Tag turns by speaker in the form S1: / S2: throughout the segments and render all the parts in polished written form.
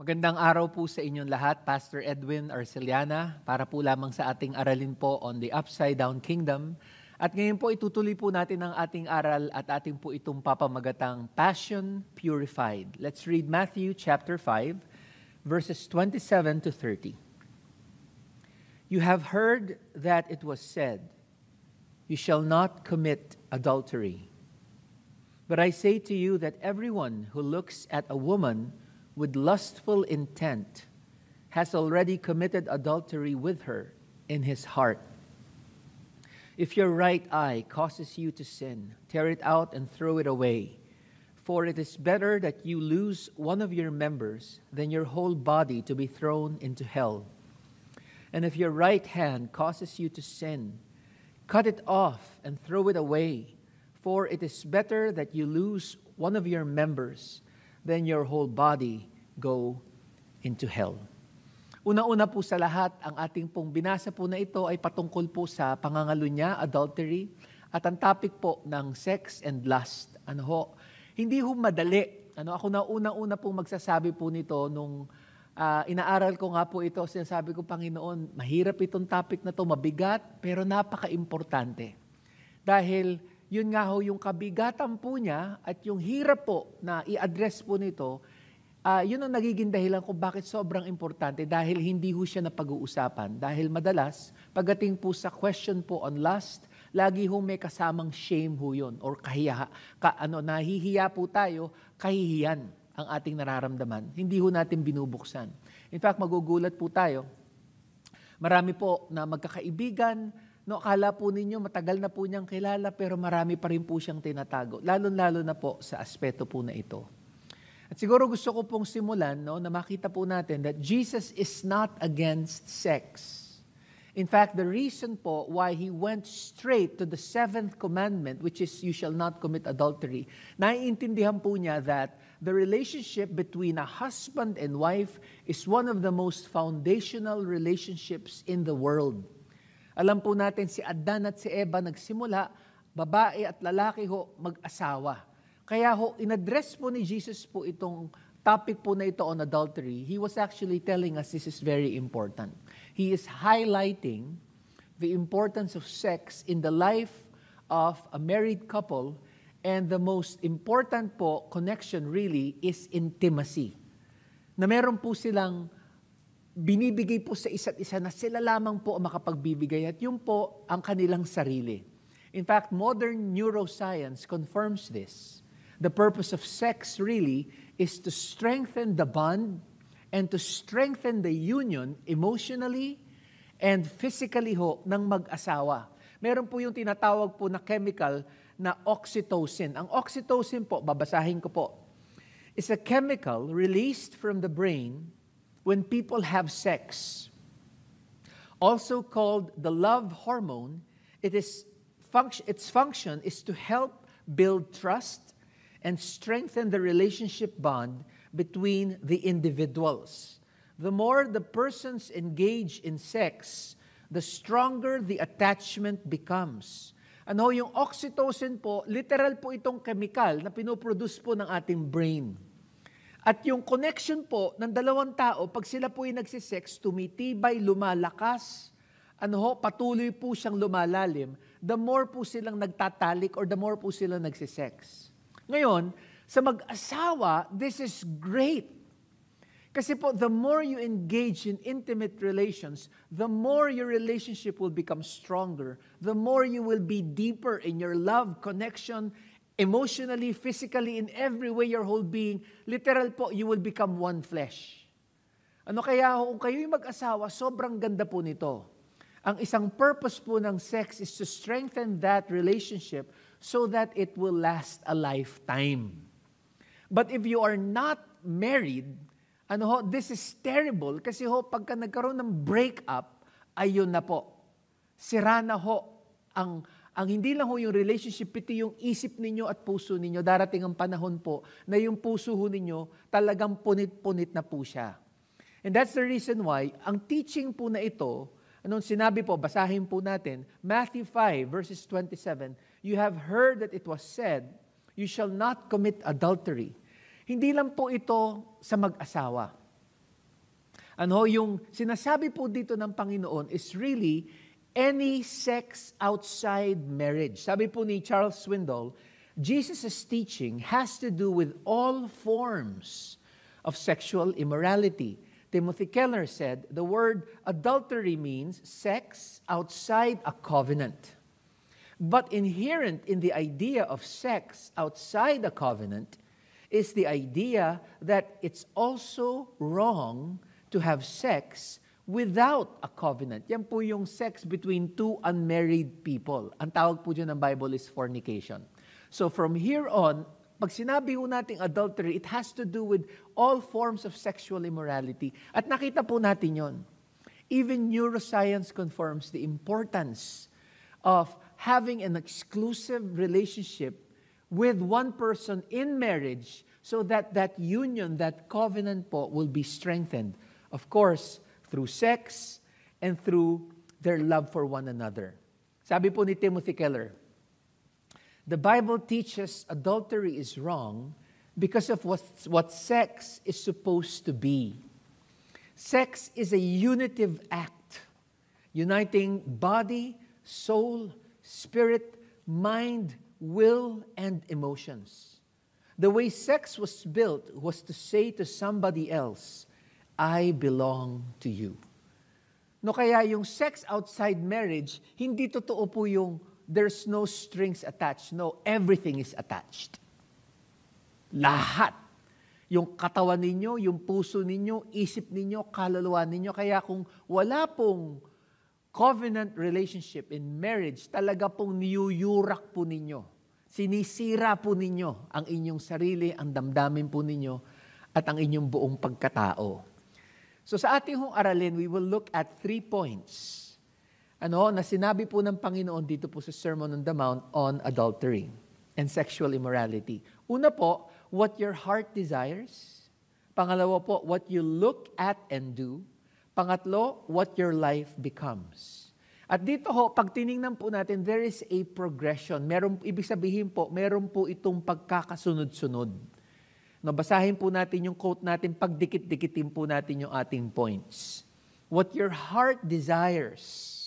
S1: Magandang araw po sa inyong lahat, Pastor Edwin Arceliana, para po lamang sa ating aralin po on the Upside Down Kingdom. At ngayon po itutuloy po natin ang ating aral at ating po itong papamagatang Passion Purified. Let's read Matthew chapter 5, verses 27 to 30. You have heard that it was said, "You shall not commit adultery." But I say to you that everyone who looks at a woman with lustful intent has already committed adultery with her in his heart. If your right eye causes you to sin, tear it out and throw it away. For it is better that you lose one of your members than your whole body to be thrown into hell. And if your right hand causes you to sin, cut it off and throw it away. For it is better that you lose one of your members then your whole body go into hell. Una-una po sa lahat, ang ating pong binasa po na ito ay patungkol po sa pangangalunya, adultery, at ang topic po ng sex and lust. Hindi ho madali. Ako na una-una pong magsasabi po nito nung inaaral ko nga po ito, sinasabi ko, Panginoon, mahirap itong topic na to, mabigat, pero napaka-importante. Dahil yun nga ho, yung kabigatan po niya at yung hirap po na i-address po nito, yun ang nagiging dahilan kung bakit sobrang importante dahil hindi ho siya napag-uusapan. Dahil madalas, pagdating po sa question po on lust, lagi ho may kasamang shame ho yun or nahihiya po tayo, kahihiyan ang ating nararamdaman. Hindi ho natin binubuksan. In fact, magugulat po tayo. Marami po na magkakaibigan, akala po ninyo, matagal na po niyang kilala, pero marami pa rin po siyang tinatago. Lalo-lalo na po sa aspeto po na ito. At siguro gusto ko pong simulan na makita po natin that Jesus is not against sex. In fact, the reason po why He went straight to the 7th commandment, which is, you shall not commit adultery, naiintindihan po niya that the relationship between a husband and wife is one of the most foundational relationships in the world. Alam po natin si Adan at si Eva nagsimula, babae at lalaki ho mag-asawa. Kaya ho, in-address po ni Jesus po itong topic po na ito on adultery. He was actually telling us this is very important. He is highlighting the importance of sex in the life of a married couple, and the most important po connection really is intimacy. Na meron po silang binibigay po sa isa't isa na sila lamang po ang makapagbibigay at yun po ang kanilang sarili. In fact, modern neuroscience confirms this. The purpose of sex really is to strengthen the bond and to strengthen the union emotionally and physically ho ng mag-asawa. Meron po yung tinatawag po na chemical na oxytocin. Ang oxytocin po, babasahin ko po, is a chemical released from the brain when people have sex. Also called the love hormone, its function is to help build trust and strengthen the relationship bond between the individuals. The more the persons engage in sex, the stronger the attachment becomes. Yung oxytocin po, literal po itong chemical na pinoproduce po ng ating brain. At yung connection po ng dalawang tao, pag sila po ay nagsisex, tumitibay, lumalakas, patuloy po siyang lumalalim, the more po silang nagtatalik or the more po silang nagsisex. Ngayon, sa mag-asawa, this is great. Kasi po, the more you engage in intimate relations, the more your relationship will become stronger, the more you will be deeper in your love, connection, emotionally, physically, in every way, your whole being, literal po, you will become one flesh. Kaya kung kayo'y mag-asawa, sobrang ganda po nito. Ang isang purpose po ng sex is to strengthen that relationship so that it will last a lifetime. But if you are not married, this is terrible kasi pagka nagkaroon ng breakup, ayun na po. Sira na ang hindi lang yung relationship, pati yung isip ninyo at puso ninyo, darating ang panahon po na yung puso ninyo talagang punit-punit na po siya. And that's the reason why, ang teaching po na ito, sinabi po, basahin po natin, Matthew 5 verses 27, you have heard that it was said, you shall not commit adultery. Hindi lang po ito sa mag-asawa. Yung sinasabi po dito ng Panginoon is really any sex outside marriage. Sabi po ni Charles Swindoll, Jesus' teaching has to do with all forms of sexual immorality. Timothy Keller said, the word adultery means sex outside a covenant. But inherent in the idea of sex outside a covenant is the idea that it's also wrong to have sex without a covenant. Yan po yung sex between two unmarried people. Ang tawag po dyan ng Bible is fornication. So from here on, pag sinabi po nating adultery, it has to do with all forms of sexual immorality. At nakita po natin yon. Even neuroscience confirms the importance of having an exclusive relationship with one person in marriage so that that union, that covenant po will be strengthened. Of course, through sex and through their love for one another. Sabi po ni Timothy Keller, the Bible teaches adultery is wrong because of what sex is supposed to be. Sex is a unitive act, uniting body, soul, spirit, mind, will, and emotions. The way sex was built was to say to somebody else, I belong to you. No, kaya yung sex outside marriage, hindi totoo po yung there's no strings attached. No, everything is attached. Lahat. Yung katawan ninyo, yung puso ninyo, isip ninyo, kaluluwa ninyo. Kaya kung wala pong covenant relationship in marriage, talaga pong niyuyurak po ninyo. Sinisira po ninyo ang inyong sarili, ang damdamin po ninyo, at ang inyong buong pagkatao. So sa ating hong aralin, we will look at 3 points. Na sinabi po ng Panginoon dito po sa Sermon on the Mount on adultery and sexual immorality. Una po, what your heart desires. Pangalawa po, what you look at and do. Pangatlo, what your life becomes. At dito ho, pag tiningnan po natin, there is a progression. Ibig sabihin po, meron po itong pagkakasunod-sunod. Basahin po natin yung quote natin, pagdikit-dikitin po natin yung ating points. What your heart desires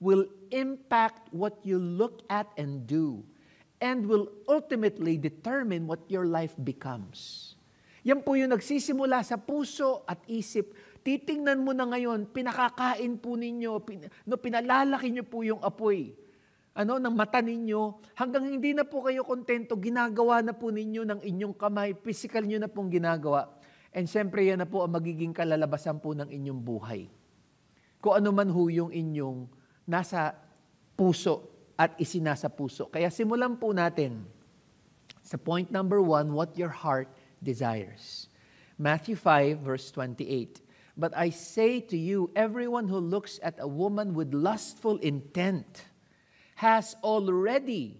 S1: will impact what you look at and do and will ultimately determine what your life becomes. Yan po yung nagsisimula sa puso at isip. Titingnan mo na ngayon, pinakakain po ninyo, pinalalaki nyo po yung apoy. Ng mata ninyo, hanggang hindi na po kayo kontento, ginagawa na po ninyo ng inyong kamay, physical nyo na pong ginagawa. And siyempre yan na po ang magiging kalalabasan po ng inyong buhay. Kung ano man ho yung inyong nasa puso at isinasa puso. Kaya simulan po natin sa point number 1, what your heart desires. Matthew 5 verse 28. But I say to you, everyone who looks at a woman with lustful intent has already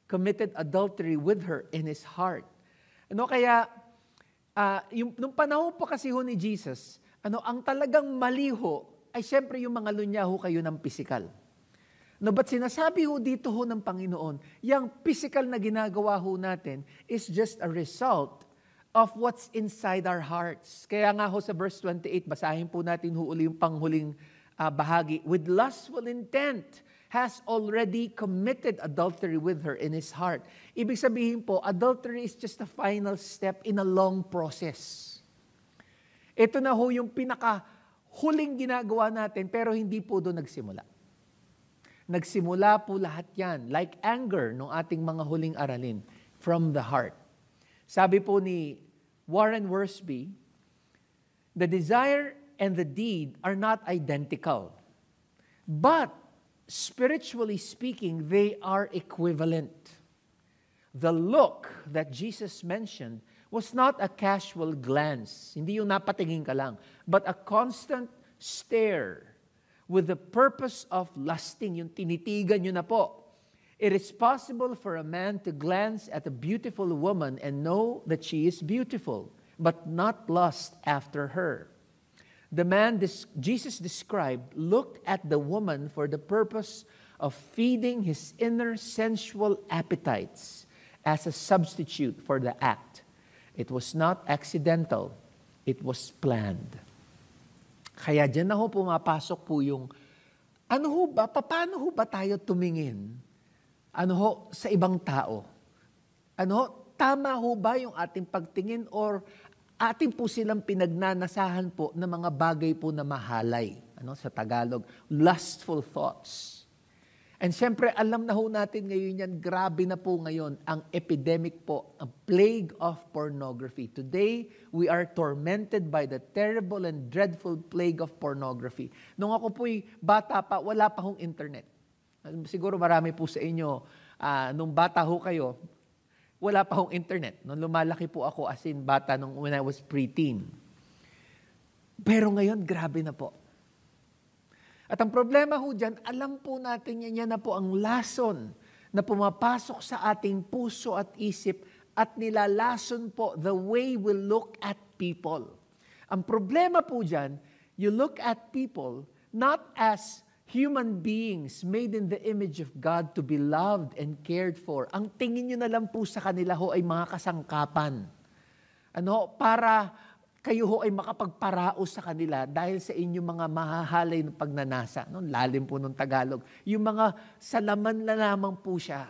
S1: committed adultery with her in his heart. Kaya, nung panahon pa kasi ho ni Jesus, ang talagang mali ho, ay siyempre yung mga lunya ho kayo ng pisikal. But sinasabi ho dito ho ng Panginoon, yung pisikal na ginagawa ho natin is just a result of what's inside our hearts. Kaya nga ho sa verse 28, basahin po natin ho uli yung panghuling bahagi. With lustful intent, has already committed adultery with her in his heart. Ibig sabihin po, adultery is just a final step in a long process. Ito na ho yung pinaka-huling ginagawa natin, pero hindi po doon nagsimula. Nagsimula po lahat yan, like anger, nung ating mga huling aralin, from the heart. Sabi po ni Warren Wiersbe, the desire and the deed are not identical. But spiritually speaking, they are equivalent. The look that Jesus mentioned was not a casual glance. Hindi yung napatingin ka lang, but a constant stare with the purpose of lusting. Yung tinitigan nyo na po. It is possible for a man to glance at a beautiful woman and know that she is beautiful, but not lust after her. The man Jesus described looked at the woman for the purpose of feeding his inner sensual appetites as a substitute for the act. It was not accidental. It was planned. Kaya dyan na ho pumapasok po yung, paano ho ba tayo tumingin? Sa ibang tao? Tama ho ba yung ating pagtingin or ating po silang pinagnanasahan po ng mga bagay po na mahalay? Sa Tagalog, lustful thoughts. And siyempre, alam na ho natin ngayon yan, grabe na po ngayon ang epidemic po, ang plague of pornography. Today, we are tormented by the terrible and dreadful plague of pornography. Nung ako po'y bata pa, wala pa hong internet. Siguro marami po sa inyo, nung bata ho kayo, wala pa hong internet. Nung lumalaki po ako as in bata when I was preteen. Pero ngayon, grabe na po. At ang problema ho dyan, alam po natin yan na po ang lason na pumapasok sa ating puso at isip at nilalason po the way we look at people. Ang problema po dyan, you look at people not as human beings made in the image of God to be loved and cared for. Ang tingin nyo na lang po sa kanila ho ay mga kasangkapan. Para kayo ho ay makapagparaos sa kanila dahil sa inyong mga mahahalay ng pagnanasa. Lalim po ng Tagalog. Yung mga salaman na lamang po siya.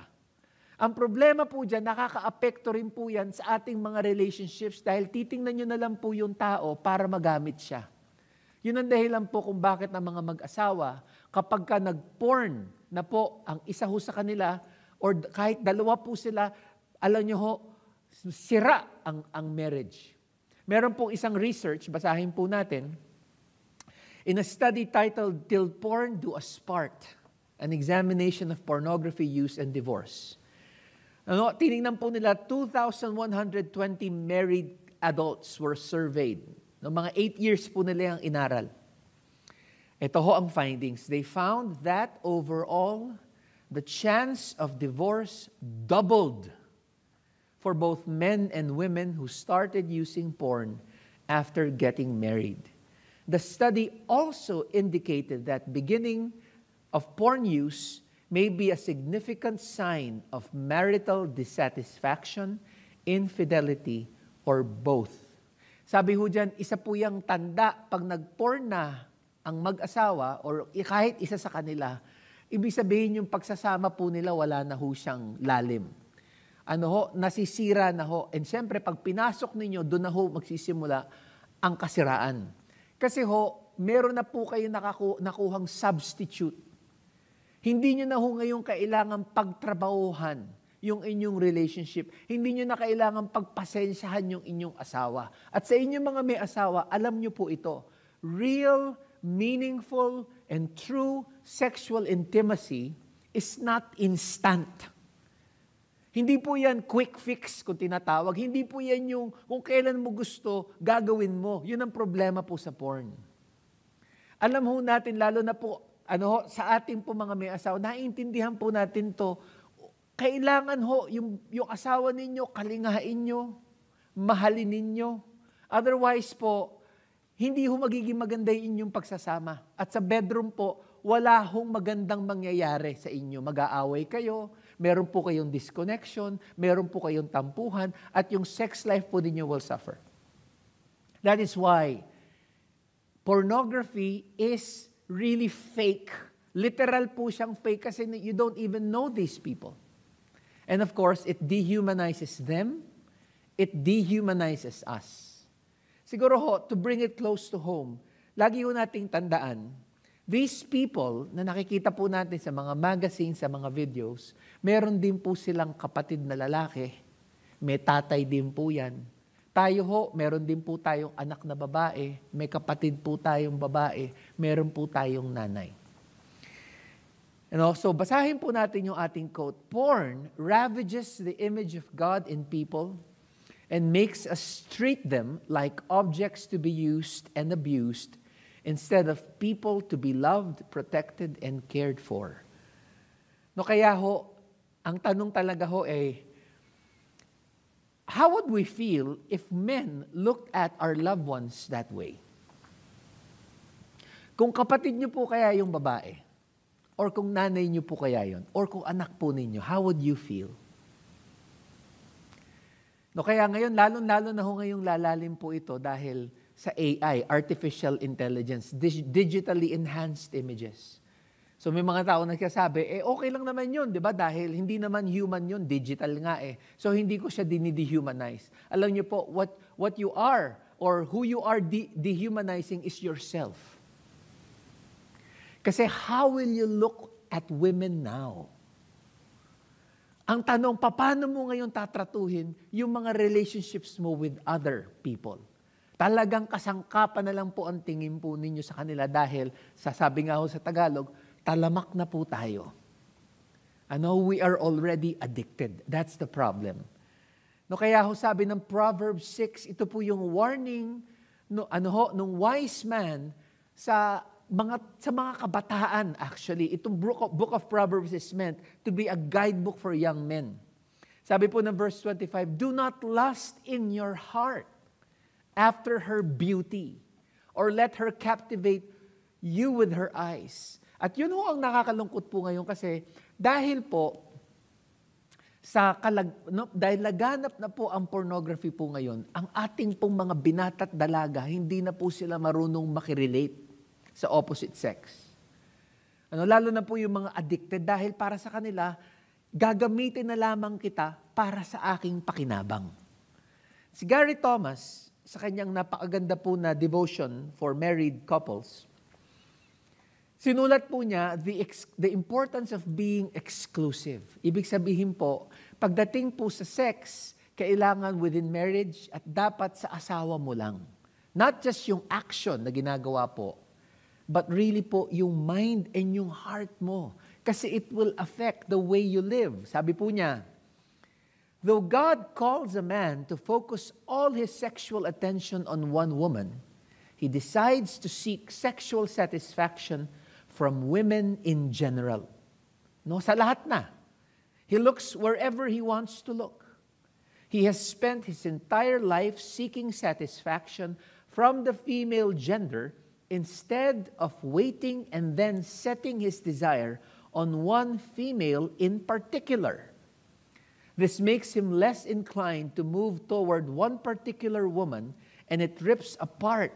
S1: Ang problema po dyan, nakaka-apekto rin po yan sa ating mga relationships dahil titingnan nyo na lang po yung tao para magamit siya. Yun ang dahilan po kung bakit ang mga mag-asawa, kapag ka nag-porn na po ang isa ho sa kanila, or kahit dalawa po sila, alam nyo ho, sira ang marriage. Meron pong isang research, basahin po natin, in a study titled, Till Porn Do Us Part, an examination of pornography use and divorce. Tinignan po nila, 2,120 married adults were surveyed. Mga 8 years po nila ang inaral. Ito ho ang findings. They found that overall, the chance of divorce doubled for both men and women who started using porn after getting married. The study also indicated that beginning of porn use may be a significant sign of marital dissatisfaction, infidelity, or both. Sabi ho dyan, isa po yung tanda pag nag-porn na ang mag-asawa or kahit isa sa kanila, ibig sabihin yung pagsasama po nila wala na ho siyang lalim. Nasisira na ho. And siyempre, pag pinasok ninyo, doon na ho magsisimula ang kasiraan. Kasi meron na po kayo nakuhang substitute. Hindi nyo na ho ngayon kailangan pagtrabahuhan yung inyong relationship. Hindi nyo na kailangan pagpasensyahan yung inyong asawa. At sa inyong mga may asawa, alam nyo po ito, real, meaningful, and true sexual intimacy is not instant. Hindi po yan quick fix kung tinatawag. Hindi po yan yung kung kailan mo gusto, gagawin mo. Yun ang problema po sa porn. Alam ho natin, lalo na po, sa ating po mga may asawa, naiintindihan po natin to, kailangan yung asawa ninyo, kalingain nyo, mahalin ninyo. Otherwise po, hindi ho magiging maganda yung inyong pagsasama. At sa bedroom po, wala hong magandang mangyayari sa inyo. Mag-aaway kayo, meron po kayong disconnection, meron po kayong tampuhan, at yung sex life po ninyo will suffer. That is why pornography is really fake. Literal po siyang fake kasi you don't even know these people. And of course, it dehumanizes them, it dehumanizes us. Siguro to bring it close to home, lagi ho nating tandaan, these people na nakikita po natin sa mga magazines, sa mga videos, meron din po silang kapatid na lalaki. May tatay din po yan. Tayo meron din po tayong anak na babae. May kapatid po tayong babae. Meron po tayong nanay. So basahin po natin yung ating quote. Porn ravages the image of God in people and makes us treat them like objects to be used and abused instead of people to be loved, protected, and cared for. Kaya ang tanong talaga how would we feel if men looked at our loved ones that way? Kung kapatid niyo po kaya yung babae, or kung nanay niyo po kaya yun, or kung anak po ninyo, how would you feel? Kaya ngayon, lalo na ngayong lalalim po ito dahil sa AI, artificial intelligence, digitally enhanced images. So may mga tao nagsasabi, okay lang naman yun, di ba? Dahil hindi naman human yun, digital nga eh. So hindi ko siya dinidehumanize. Alam niyo po, what you are or who you are dehumanizing is yourself. Kasi how will you look at women now? Ang tanong, paano mo ngayon tatratuhin yung mga relationships mo with other people? Talagang kasangkapan na lang po ang tingin po ninyo sa kanila dahil, sasabi nga ho sa Tagalog, talamak na po tayo. We are already addicted. That's the problem. Kaya ho sabi ng Proverbs 6, ito po yung warning nung wise man sa mga kabataan actually. Itong book of Proverbs is meant to be a guidebook for young men. Sabi po ng verse 25, do not lust in your heart after her beauty, or let her captivate you with her eyes. At yun ho ang nakakalungkot po ngayon kasi dahil po dahil laganap na po ang pornography po ngayon, ang ating pong mga binata't dalaga, hindi na po sila marunong makirelate sa opposite sex. Lalo na po yung mga addicted dahil para sa kanila, gagamitin na lamang kita para sa aking pakinabang. Si Gary Thomas, sa kanyang napakaganda po na devotion for married couples, sinulat po niya the importance of being exclusive. Ibig sabihin po, pagdating po sa sex, kailangan within marriage at dapat sa asawa mo lang. Not just yung action na ginagawa po, but really po yung mind and yung heart mo. Kasi it will affect the way you live. Sabi po niya, though God calls a man to focus all his sexual attention on one woman, he decides to seek sexual satisfaction from women in general. Sa lahat na. He looks wherever he wants to look. He has spent his entire life seeking satisfaction from the female gender instead of waiting and then setting his desire on one female in particular. This makes him less inclined to move toward one particular woman, and it rips apart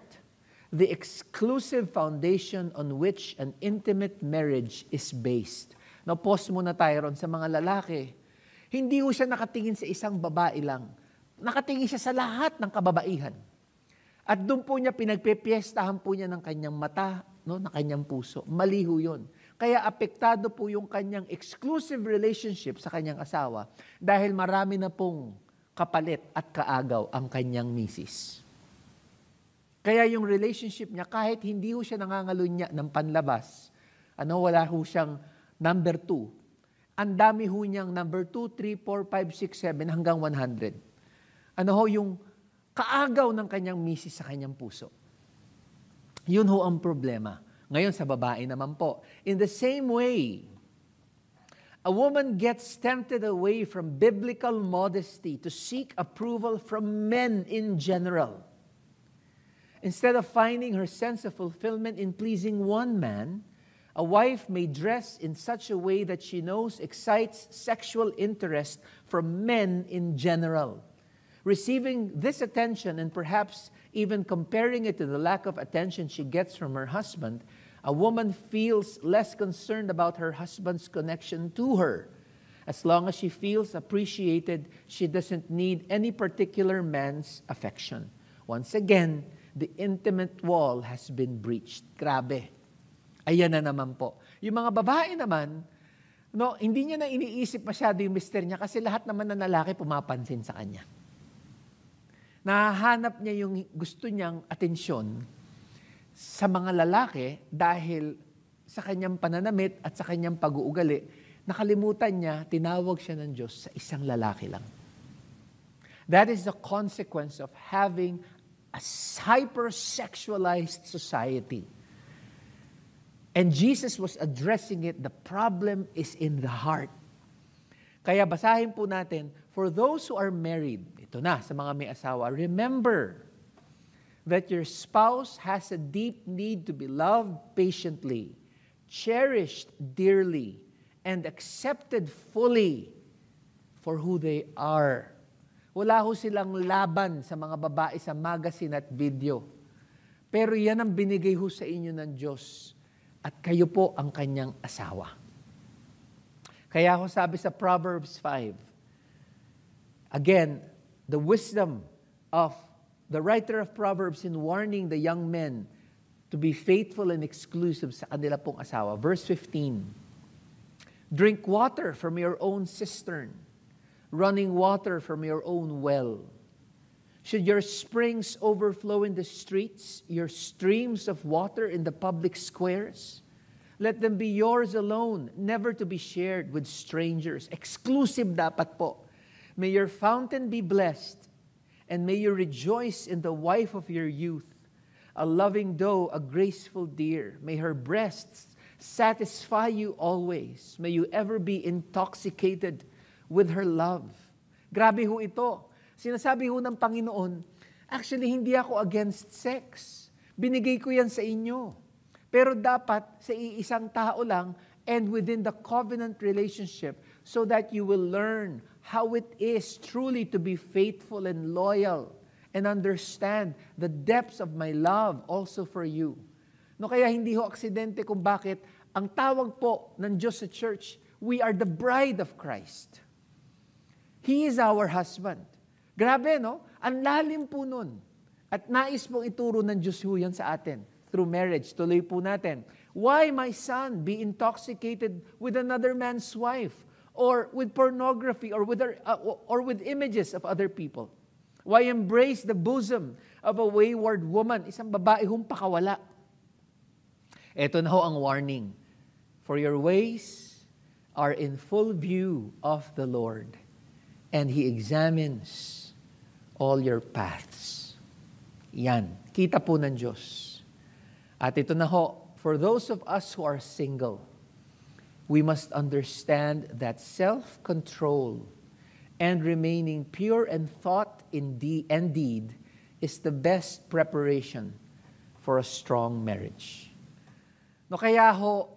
S1: the exclusive foundation on which an intimate marriage is based. Now, pause muna tayo ron sa mga lalaki. Hindi ho siya nakatingin sa isang babae lang. Nakatingin siya sa lahat ng kababaihan. At doon po niya pinagpepiestahan po niya ng kanyang mata, ng kanyang puso. Mali ho yun. Kaya apektado po yung kanyang exclusive relationship sa kanyang asawa dahil marami na pong kapalit at kaagaw ang kanyang misis. Kaya yung relationship niya, kahit hindi ho siya nangangalunya ng panlabas, wala ho siyang number 2. Ang dami ho niyang number 2, 3, 4, 5, 6, 7 hanggang 100. Yung kaagaw ng kanyang misis sa kanyang puso. Yun ho ang problema. Ngayon sa babae naman po. In the same way, a woman gets tempted away from biblical modesty to seek approval from men in general. Instead of finding her sense of fulfillment in pleasing one man, a wife may dress in such a way that she knows excites sexual interest from men in general. Receiving this attention and perhaps even comparing it to the lack of attention she gets from her husband, a woman feels less concerned about her husband's connection to her. As long as she feels appreciated, she doesn't need any particular man's affection. Once again, the intimate wall has been breached. Grabe. Ayan na naman po. Yung mga babae naman, hindi niya na iniisip masyado yung mister niya kasi lahat naman ng lalaki pumapansin sa kanya. Nahanap niya yung gusto niyang atensyon sa mga lalaki dahil sa kanyang pananamit at sa kanyang pag-uugali, nakalimutan niya, tinawag siya ng Diyos sa isang lalaki lang. That is the consequence of having a hyper-sexualized society. And Jesus was addressing it. The problem is in the heart. Kaya basahin po natin, for those who are married, ito na sa mga may asawa, remember that your spouse has a deep need to be loved patiently, cherished dearly, and accepted fully for who they are. Wala ho silang laban sa mga babae sa magazine at video. Pero yan ang binigay ho sa inyo ng Diyos at kayo po ang kanyang asawa. Kaya ho sabi sa Proverbs 5, again, the wisdom of the writer of Proverbs in warning the young men to be faithful and exclusive sa kanila pong asawa. Verse 15, drink water from your own cistern, running water from your own well. Should your springs overflow in the streets, your streams of water in the public squares? Let them be yours alone, never to be shared with strangers. Exclusive dapat po. May your fountain be blessed, and may you rejoice in the wife of your youth, a loving doe, a graceful deer. May her breasts satisfy you always. May you ever be intoxicated with her love. Grabe ho ito. Sinasabi ho ng Panginoon, actually hindi ako against sex. Binigay ko yan sa inyo. Pero dapat sa iisang tao lang and within the covenant relationship so that you will learn how it is truly to be faithful and loyal and understand the depths of my love also for you. No, kaya hindi ho aksidente kung bakit ang tawag po ng Diyos sa church, we are the bride of Christ. He is our husband. Grabe, no? Ang lalim po nun. At nais pong ituro ng Diyos ho yan sa atin through marriage. Tuloy po natin. Why, my son, be intoxicated with another man's wife or with pornography or with images of other people? Why embrace the bosom of a wayward woman? Isang babae hong pakawala. Ito na ho ang warning. For your ways are in full view of the Lord, and He examines all your paths. Yan. Kita po ng Diyos. At ito na ho, for those of us who are single, we must understand that self-control and remaining pure in thought and deed is the best preparation for a strong marriage. No, kaya ho,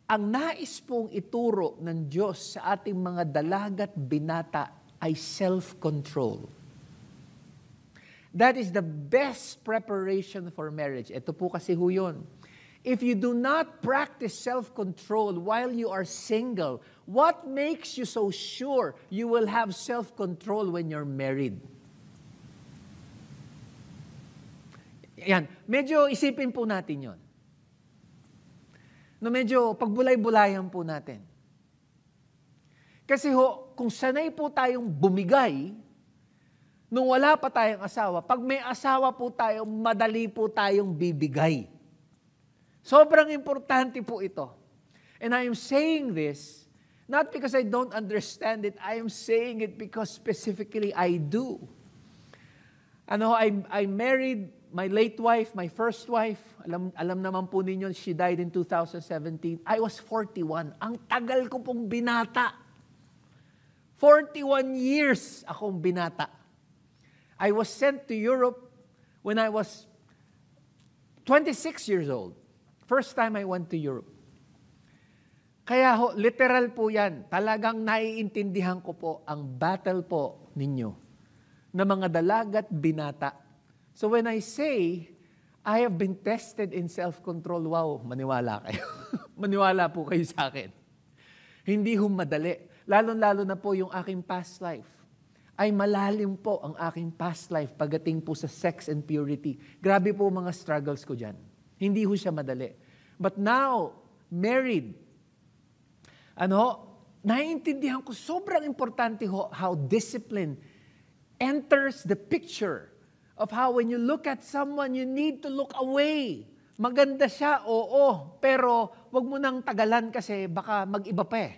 S1: ang nais pong ituro ng Diyos sa ating mga dalagat binata ay self-control. That is the best preparation for marriage. Ito po kasi ho yun. If you do not practice self-control while you are single, what makes you so sure you will have self-control when you're married? Yan. Medyo isipin po natin yon. No, medyo pagbulay-bulayan po natin. Kasi ho, kung sanay po tayong bumigay, nung wala pa tayong asawa, pag may asawa po tayo, madali po tayong bibigay. Sobrang importante po ito. And I am saying this, not because I don't understand it, I am saying it because specifically I do. I married my late wife, my first wife. Alam naman po ninyo, she died in 2017. I was 41. Ang tagal ko pong binata. 41 years akong binata. I was sent to Europe when I was 26 years old. First time I went to Europe. Kaya ho, literal po yan. Talagang naiintindihan ko po ang battle po ninyo na mga dalagat binata. So when I say, I have been tested in self-control, wow, maniwala kayo. Maniwala po kayo sa akin. Hindi ho madali. Lalo-lalo na po yung aking past life. Ay malalim po ang aking past life pagdating po sa sex and purity. Grabe po mga struggles ko dyan. Hindi ho siya madali. But now, married, naiintindihan ko sobrang importante ho how discipline enters the picture of how when you look at someone, you need to look away. Maganda siya, oo, pero wag mo nang tagalan kasi baka mag-iba pa eh.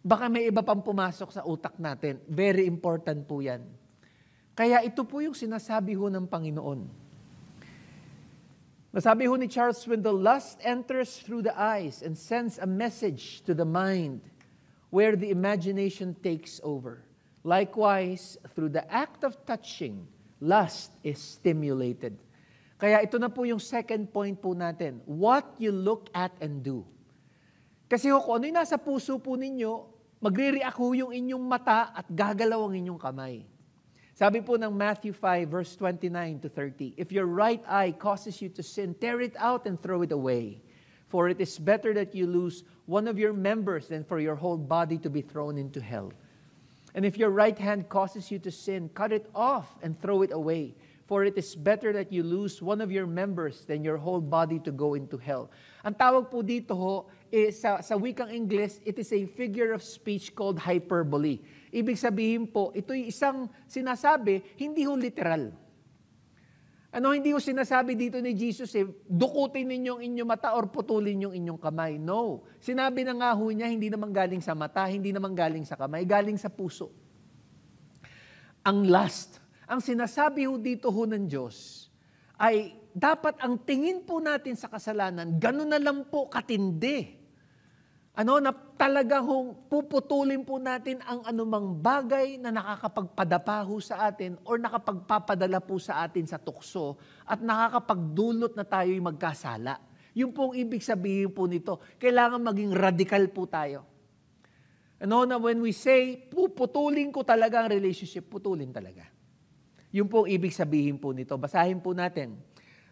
S1: Baka may iba pang pumasok sa utak natin. Very important po yan. Kaya ito po yung sinasabi ho ng Panginoon. Nasabi ho ni Charles Swindoll, lust enters through the eyes and sends a message to the mind where the imagination takes over. Likewise, through the act of touching, lust is stimulated. Kaya ito na po yung second point po natin. What you look at and do. Kasi ho, kung ano yung nasa puso po ninyo, magre-react ho yung inyong mata at gagalaw ang inyong kamay. Sabi po ng Matthew 5, verse 29 to 30, if your right eye causes you to sin, tear it out and throw it away. For it is better that you lose one of your members than for your whole body to be thrown into hell. And if your right hand causes you to sin, cut it off and throw it away. For it is better that you lose one of your members than your whole body to go into hell. Ang tawag po dito sa wikang English, it is a figure of speech called hyperbole. Ibig sabihin po, ito'y isang sinasabi, hindi ho literal. Hindi ho sinasabi dito ni Jesus, dukutin ninyo ang inyong mata or putulin yung inyong kamay. No. Sinabi na nga ho niya, hindi naman galing sa mata, hindi naman galing sa kamay, galing sa puso. Ang lust, ang sinasabi ho dito ho ng Diyos, ay dapat ang tingin po natin sa kasalanan, gano'n na lang po katindi. Na talaga hong puputulin po natin ang anumang bagay na nakakapagpadapa ho sa atin or nakapagpapadala po sa atin sa tukso at nakakapagdulot na tayo'y magkasala. Yung pong ibig sabihin po nito, kailangan maging radikal po tayo. Na when we say, puputulin ko talaga ang relationship, putulin talaga. Yung pong ibig sabihin po nito, basahin po natin.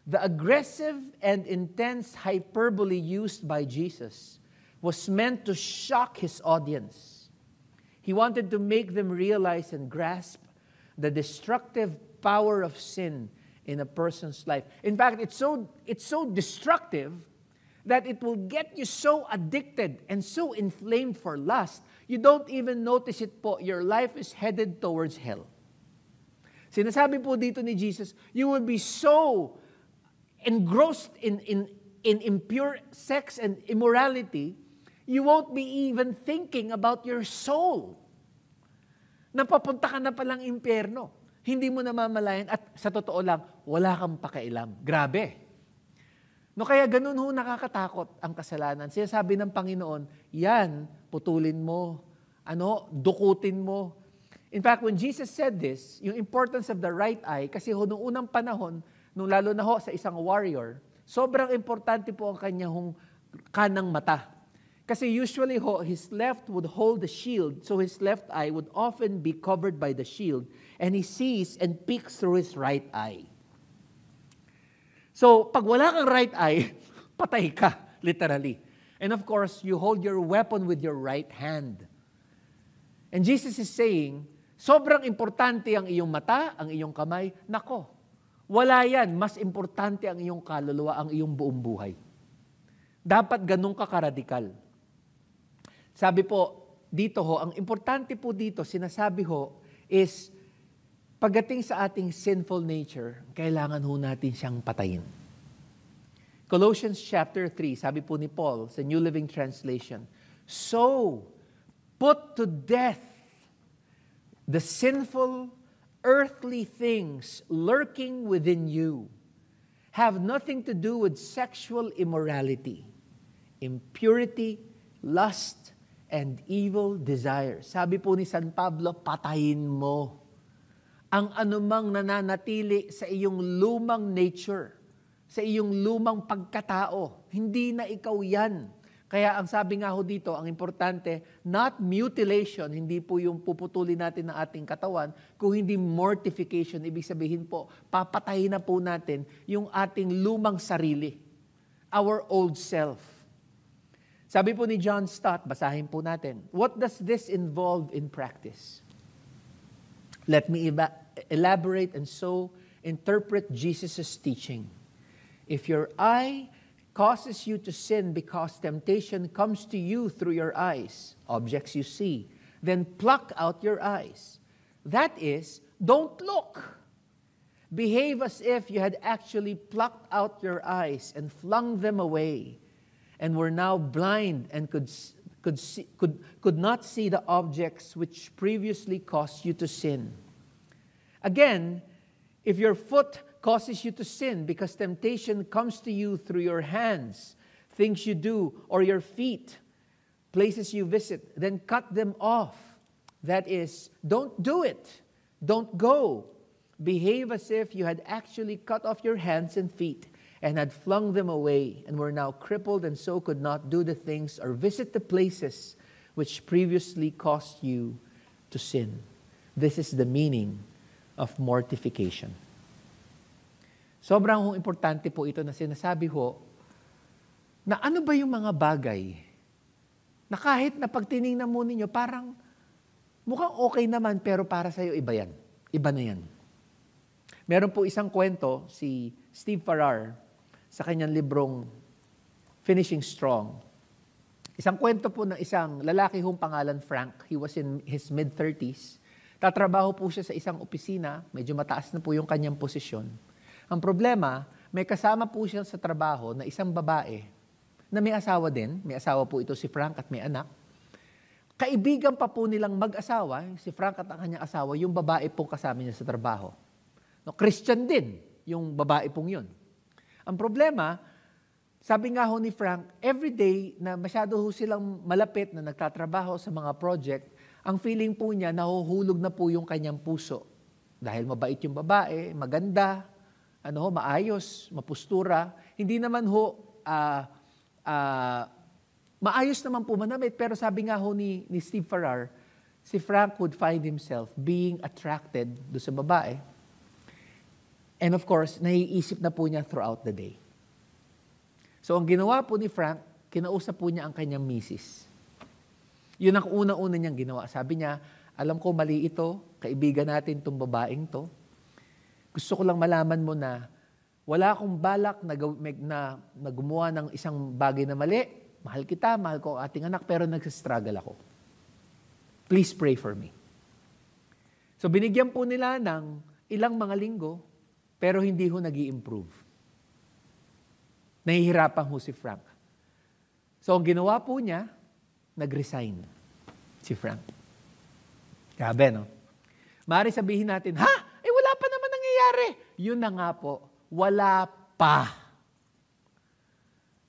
S1: The aggressive and intense hyperbole used by Jesus was meant to shock His audience. He wanted to make them realize and grasp the destructive power of sin in a person's life. In fact, it's so destructive that it will get you so addicted and so inflamed for lust, you don't even notice it po. Your life is headed towards hell. Sinasabi po dito ni Jesus, you will be so engrossed in impure sex and immorality, you won't be even thinking about your soul. Napapunta ka na palang impyerno. Hindi mo namamalayan at sa totoo lang, wala kang pakialam. Grabe. Kaya ganun ho nakakatakot ang kasalanan. Sinasabi ng Panginoon, yan, putulin mo, dukutin mo. In fact, when Jesus said this, yung importance of the right eye, kasi ho, noong unang panahon, nung lalo na ho sa isang warrior, sobrang importante po ang kanyang kanang mata. Kasi usually his left would hold the shield, so his left eye would often be covered by the shield, and he sees and peeks through his right eye. So, pag wala kang right eye, patay ka, literally. And of course, you hold your weapon with your right hand. And Jesus is saying, sobrang importante ang iyong mata, ang iyong kamay. Nako, wala yan. Mas importante ang iyong kaluluwa, ang iyong buong buhay. Dapat ganun ka karadikal. Sabi po, dito ang importante po dito, sinasabi is, pagdating sa ating sinful nature, kailangan natin siyang patayin. Colossians chapter 3, sabi po ni Paul sa New Living Translation, so, put to death the sinful, earthly things lurking within you. Have nothing to do with sexual immorality, impurity, lust, and evil desires. Sabi po ni San Pablo, patayin mo ang anumang nananatili sa iyong lumang nature, sa iyong lumang pagkatao. Hindi na ikaw yan. Kaya ang sabi nga dito, ang importante, not mutilation, hindi po yung puputulin natin ng ating katawan, kung hindi mortification. Ibig sabihin po, papatayin na po natin yung ating lumang sarili, our old self. Sabi po ni John Stott, basahin po natin, what does this involve in practice? Let me elaborate and so interpret Jesus' teaching. If your eye causes you to sin because temptation comes to you through your eyes, objects you see, then pluck out your eyes. That is, don't look. Behave as if you had actually plucked out your eyes and flung them away, and were now blind and could not see the objects which previously caused you to sin. Again, if your foot causes you to sin because temptation comes to you through your hands, things you do, or your feet, places you visit, then cut them off. That is, don't do it. Don't go. Behave as if you had actually cut off your hands and feet and had flung them away and were now crippled and so could not do the things or visit the places which previously caused you to sin. This is the meaning of mortification. Sobrang importante po ito na sinasabi ho, na ano ba yung mga bagay na kahit na pag tinignan mo ninyo, parang mukhang okay naman, pero para sa'yo iba yan. Iba na yan. Meron po isang kwento, si Steve Farrar, sa kanyang librong Finishing Strong. Isang kwento po ng isang lalaki hong pangalan Frank. He was in his mid-30s. Tatrabaho po siya sa isang opisina, medyo mataas na po yung kanyang posisyon. Ang problema, may kasama po siya sa trabaho na isang babae na may asawa din. May asawa po ito si Frank at may anak. Kaibigan pa po nilang mag-asawa, si Frank at ang kanyang asawa, yung babae pong kasama niya sa trabaho. No, Christian din yung babae pong yun. Ang problema, sabi nga ho ni Frank, everyday na masyado ho silang malapit na nagtatrabaho sa mga project, ang feeling po niya, nahuhulog na po yung kanyang puso. Dahil mabait yung babae, maganda, maayos, mapustura. Hindi naman ho, maayos naman po manamit, pero sabi nga ho ni Steve Farrar, si Frank would find himself being attracted do sa babae. And of course, naiisip na po niya throughout the day. So ang ginawa po ni Frank, kinausap po niya ang kanyang misis. Yun ang una-una niyang ginawa. Sabi niya, alam ko mali ito, kaibigan natin itong babaeng to. Gusto ko lang malaman mo na wala akong balak na gumawa ng isang bagay na mali. Mahal kita, mahal ko ang ating anak, pero nagsistruggle ako. Please pray for me. So binigyan po nila ng ilang mga linggo, pero hindi ho nag-i-improve. Nahihirapan ho si Frank. So ang ginawa po niya, nag-resign si Frank. Grabe, no? Maaari sabihin natin, wala pa naman nangyayari. Yun na nga po, wala pa.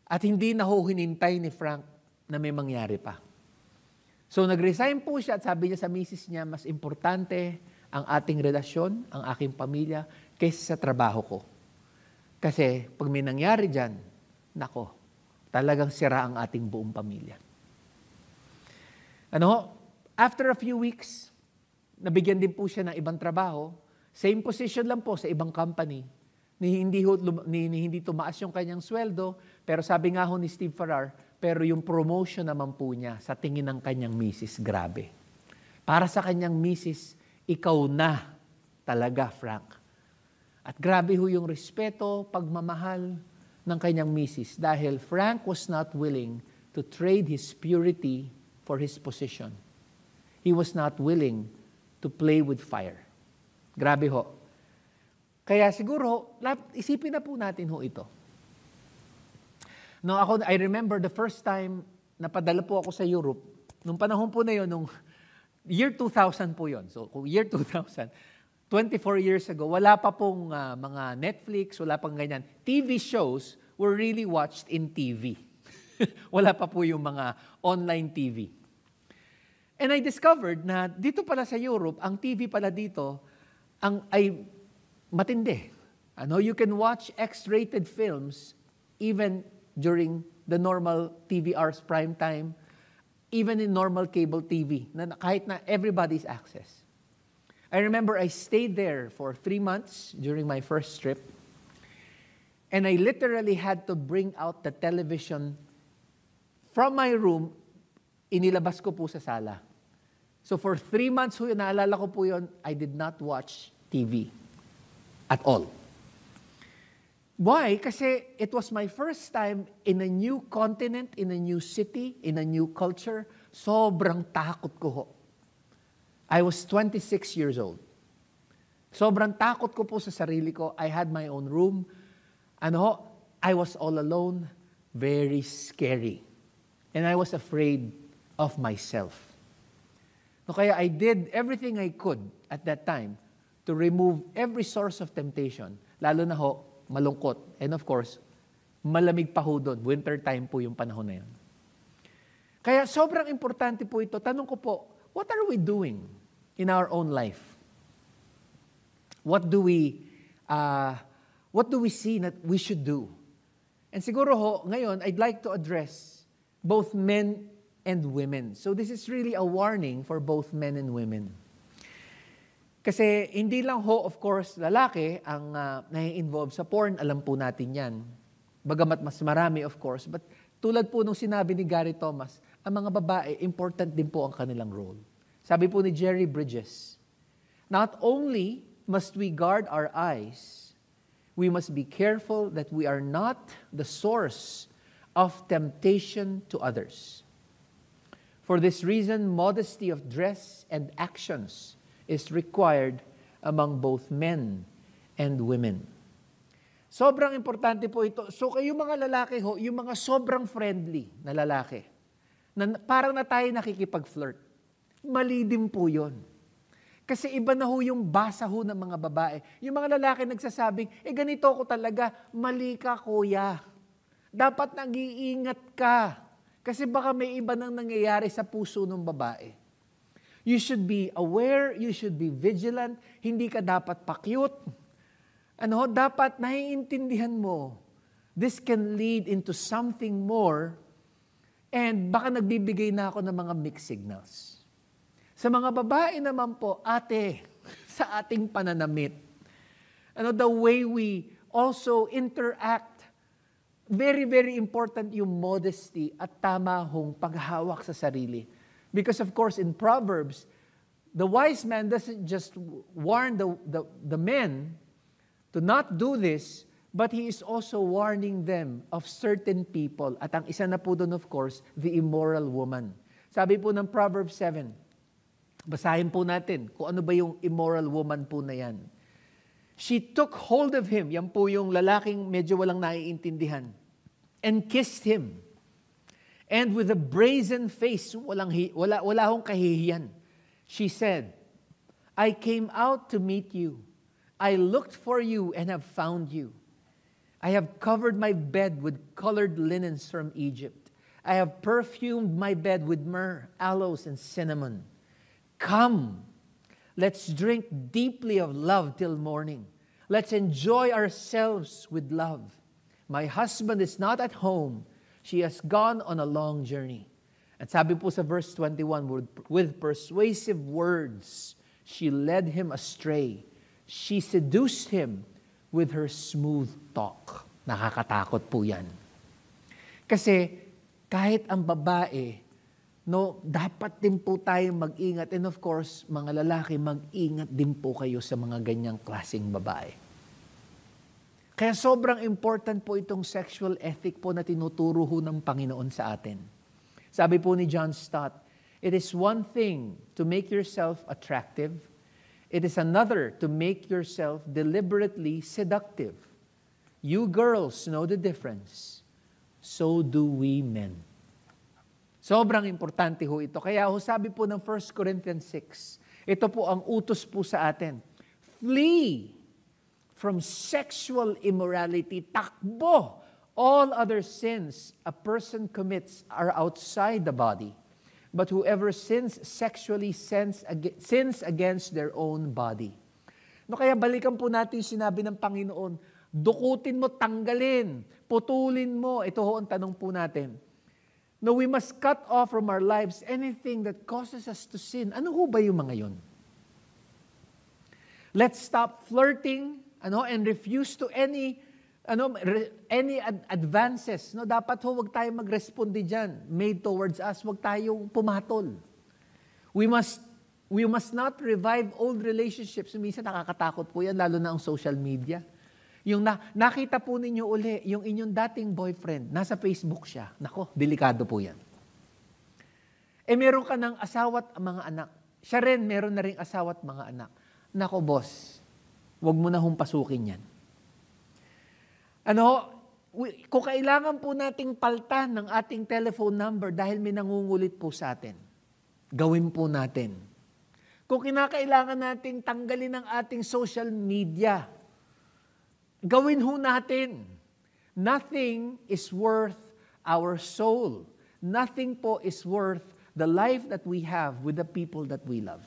S1: At hindi na ho hinintay ni Frank na may mangyari pa. So nag-resign po siya at sabi niya sa misis niya, mas importante ang ating relasyon, ang aking pamilya, kaysa sa trabaho ko. Kasi pag may nangyari dyan, nako, talagang sira ang ating buong pamilya. After a few weeks, nabigyan din po siya ng ibang trabaho. Same position lang po sa ibang company. Hindi tumaas yung kanyang sweldo, pero sabi nga ho ni Steve Farrar, pero yung promotion naman po niya sa tingin ng kanyang misis, grabe. Para sa kanyang misis, ikaw na talaga, Frank. At grabe ho yung respeto, pagmamahal ng kanyang misis dahil Frank was not willing to trade his purity for his position. He was not willing to play with fire. Grabe ho. Kaya siguro, isipin na po natin ho ito. I remember the first time na padala po ako sa Europe, nung panahon po na yun, nung year 2000 po yun. So, kung year 2000, 24 years ago, wala pa pong mga Netflix, wala pang ganyan. TV shows were really watched in TV. Wala pa po yung mga online TV. And I discovered na dito pala sa Europe, ang TV pala dito ay matindi. You can watch X-rated films even during the normal TV hours prime time, even in normal cable TV, na kahit na everybody's access. I remember I stayed there for 3 months during my first trip, and I literally had to bring out the television from my room, inilabas ko po sa sala. So for 3 months, naalala ko po yun, I did not watch TV at all. Why? Kasi it was my first time in a new continent, in a new city, in a new culture. Sobrang takot ko ho. I was 26 years old. Sobrang takot ko po sa sarili ko. I had my own room. I was all alone. Very scary. And I was afraid of myself. Kaya I did everything I could at that time to remove every source of temptation. Lalo na ho, malungkot. And of course, malamig pa ho doon. Winter time po yung panahon na yan. Kaya sobrang importante po ito. Tanong ko po, what are we doing in our own life? What do we see that we should do? And siguro ho, ngayon, I'd like to address both men and women. So this is really a warning for both men and women. Kasi hindi lang ho, of course, lalaki ang nai-involve sa porn. Alam po natin yan. Bagamat mas marami, of course. But tulad po nung sinabi ni Gary Thomas, ang mga babae, important din po ang kanilang role. Sabi po ni Jerry Bridges, not only must we guard our eyes, we must be careful that we are not the source of temptation to others. For this reason, modesty of dress and actions is required among both men and women. Sobrang importante po ito. So kayo mga lalaki ho, yung mga sobrang friendly na lalaki, na parang na tayo nakikipag-flirt, mali din po yun. Kasi iba na ho yung basa ho ng mga babae. Yung mga lalaki nagsasabing, ganito ko talaga, mali ka kuya. Dapat nag-iingat ka. Kasi baka may iba nang nangyayari sa puso ng babae. You should be aware, you should be vigilant, hindi ka dapat pa-cute. Dapat naiintindihan mo, this can lead into something more, and baka nagbibigay na ako ng mga mixed signals. Sa mga babae naman po, ate, sa ating pananamit, the way we also interact, very, very important yung modesty at tama hong paghawak sa sarili. Because of course, in Proverbs, the wise man doesn't just warn the men to not do this, but he is also warning them of certain people. At ang isa na po doon, of course, the immoral woman. Sabi po ng Proverbs 7, basahin po natin kung ano ba yung immoral woman po na yan. She took hold of him, yan po yung lalaking medyo walang naiintindihan, and kissed him. And with a brazen face, wala hong kahihiyan, she said, I came out to meet you. I looked for you and have found you. I have covered my bed with colored linens from Egypt. I have perfumed my bed with myrrh, aloes, and cinnamon. Come, let's drink deeply of love till morning. Let's enjoy ourselves with love. My husband is not at home. She has gone on a long journey. At sabi po sa verse 21, with persuasive words, she led him astray. She seduced him with her smooth talk. Nakakatakot po yan. Kasi kahit ang babae, dapat din po tayong mag-ingat. And of course, mga lalaki, mag-ingat din po kayo sa mga ganyang klaseng babae. Kaya sobrang important po itong sexual ethic po na tinuturo ho ng Panginoon sa atin. Sabi po ni John Stott, it is one thing to make yourself attractive. It is another to make yourself deliberately seductive. You girls know the difference. So do we men. Sobrang importante ho ito. Kaya sabi po ng 1 Corinthians 6, ito po ang utos po sa atin. Flee from sexual immorality. Takbo! All other sins a person commits are outside the body. But whoever sins sexually sins against their own body. Kaya balikan po natin yung sinabi ng Panginoon, dukutin mo, tanggalin, putulin mo. Ito ho ang tanong po natin. We must cut off from our lives anything that causes us to sin. Ano ho ba yung mga yun? Let's stop flirting and refuse to any advances. Dapat ho, wag tayo mag-responde dyan. Made towards us, wag tayong pumatol. We must not revive old relationships. Minsan nakakatakot po yan, lalo na ang social media. Yung nakita po ninyo uli, yung inyong dating boyfriend, nasa Facebook siya. Nako, delikado po yan. Meron ka ng asawa at mga anak. Siya rin, meron na rin asawa at mga anak. Nako, boss, wag mo na hong pasukin yan. Kung kailangan po nating paltan ng ating telephone number dahil may nangungulit po sa atin, gawin po natin. Kung kinakailangan nating tanggalin ang ating social media, gawin ho natin. Nothing is worth our soul. Nothing po is worth the life that we have with the people that we love.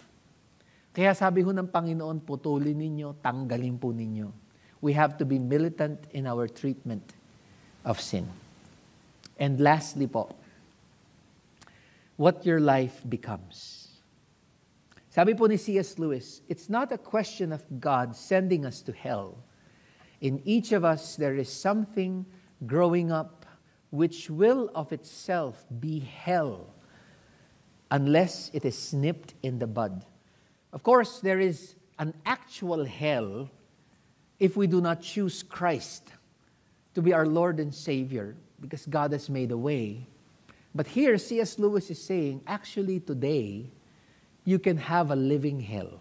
S1: Kaya sabi ho ng Panginoon, putulin ninyo, tanggalin po ninyo. We have to be militant in our treatment of sin. And lastly po, what your life becomes. Sabi po ni C.S. Lewis, it's not a question of God sending us to hell. In each of us, there is something growing up which will of itself be hell unless it is nipped in the bud. Of course, there is an actual hell if we do not choose Christ to be our Lord and Savior, because God has made a way. But here, C.S. Lewis is saying, actually today, you can have a living hell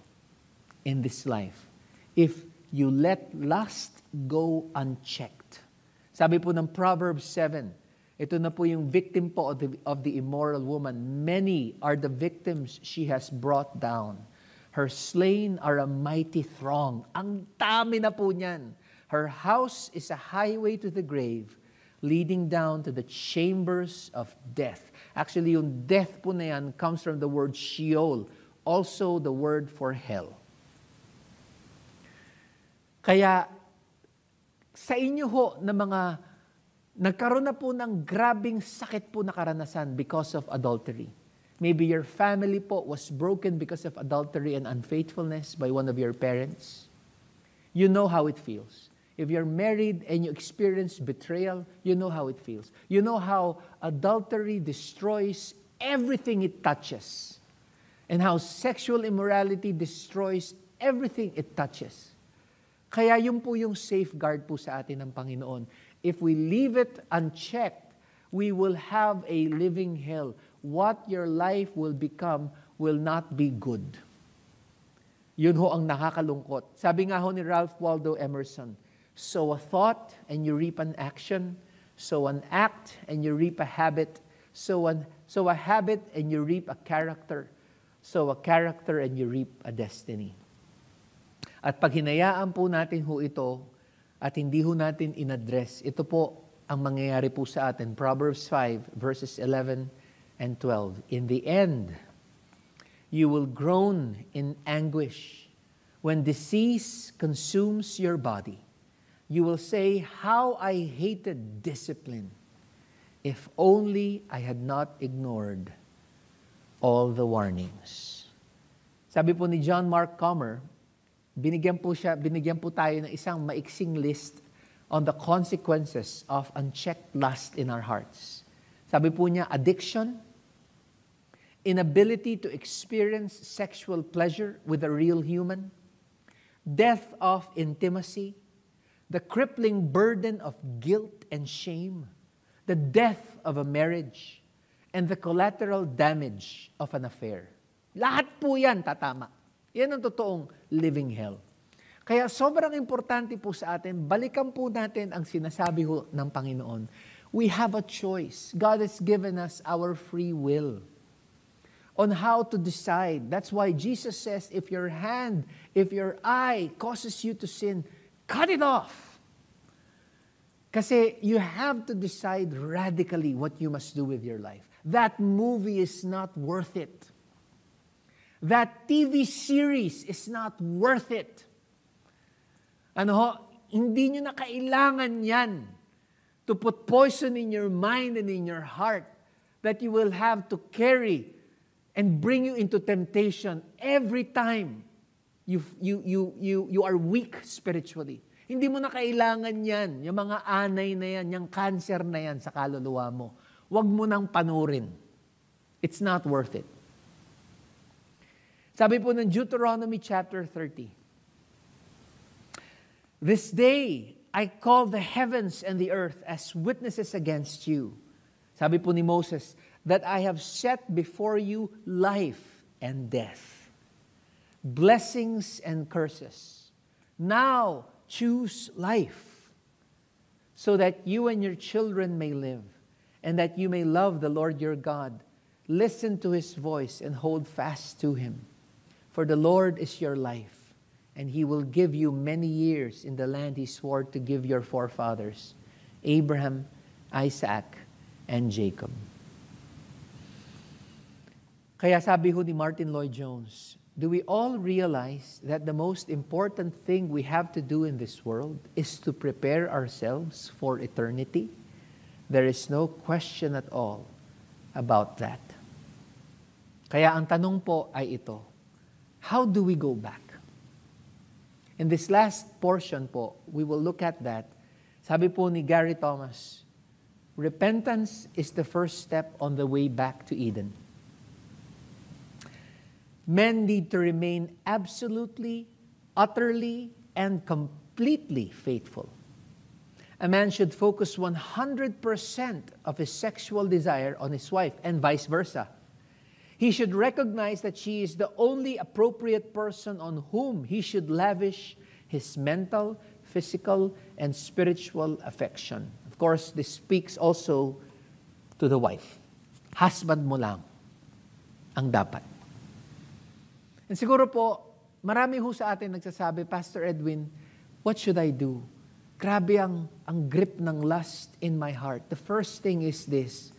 S1: in this life if you let lust go unchecked. Sabi po ng Proverbs 7, ito na po yung victim po of the immoral woman. Many are the victims she has brought down. Her slain are a mighty throng. Ang dami na po niyan. Her house is a highway to the grave, leading down to the chambers of death. Actually, yung death po na yan comes from the word Sheol, also the word for hell. Kaya, sa inyo ho na mga nagkaroon na po ng grabing sakit po na karanasan because of adultery. Maybe your family po was broken because of adultery and unfaithfulness by one of your parents. You know how it feels. If you're married and you experience betrayal, you know how it feels. You know how adultery destroys everything it touches. And how sexual immorality destroys everything it touches. Kaya yun po yung safeguard po sa atin ng Panginoon. If we leave it unchecked, we will have a living hell. What your life will become will not be good. Yun ho ang nakakalungkot. Sabi nga ho ni Ralph Waldo Emerson, sow a thought and you reap an action. Sow an act and you reap a habit. Sow a habit and you reap a character. Sow a character and you reap a destiny. At pag hinayaan po natin ho ito at hindi ho natin inaddress, ito po ang mangyayari po sa atin. Proverbs 5 verses 11 and 12. In the end, you will groan in anguish when disease consumes your body. You will say, how I hated discipline. If only I had not ignored all the warnings. Sabi po ni John Mark Comer, binigyan po tayo ng isang maiksing list on the consequences of unchecked lust in our hearts. Sabi po niya, addiction, inability to experience sexual pleasure with a real human, death of intimacy, the crippling burden of guilt and shame, the death of a marriage, and the collateral damage of an affair. Lahat po yan tatama. Yan ang totoong living hell. Kaya sobrang importante po sa atin, balikan po natin ang sinasabi ho ng Panginoon. We have a choice. God has given us our free will on how to decide. That's why Jesus says, if your hand, if your eye causes you to sin, cut it off. Kasi you have to decide radically what you must do with your life. That movie is not worth it. That TV series is not worth it. Hindi nyo na kailangan yan to put poison in your mind and in your heart that you will have to carry and bring you into temptation every time you are weak spiritually. Hindi mo na kailangan yan, yung mga anay na yan, yung cancer na yan sa kaluluwa mo. Huwag mo nang panurin. It's not worth it. Sabi po ng Deuteronomy chapter 30, this day I call the heavens and the earth as witnesses against you. Sabi po ni Moses, that I have set before you life and death, blessings and curses. Now choose life, so that you and your children may live, and that you may love the Lord your God. Listen to His voice and hold fast to Him. For the Lord is your life, and He will give you many years in the land He swore to give your forefathers, Abraham, Isaac, and Jacob. Kaya sabi ho ni Martin Lloyd-Jones, do we all realize that the most important thing we have to do in this world is to prepare ourselves for eternity? There is no question at all about that. Kaya ang tanong po ay ito, How do we go back? In this last portion po, we will look at that. Sabi po ni Gary Thomas, repentance is the first step on the way back to Eden. Men need to remain absolutely, utterly, and completely faithful. A man should focus 100% of his sexual desire on his wife and vice versa. He should recognize that she is the only appropriate person on whom he should lavish his mental, physical, and spiritual affection. Of course, this speaks also to the wife. Husband mo lang ang dapat. And siguro po, marami ho sa atin nagsasabi, Pastor Edwin, what should I do? Grabe ang grip ng lust in my heart. The first thing is this.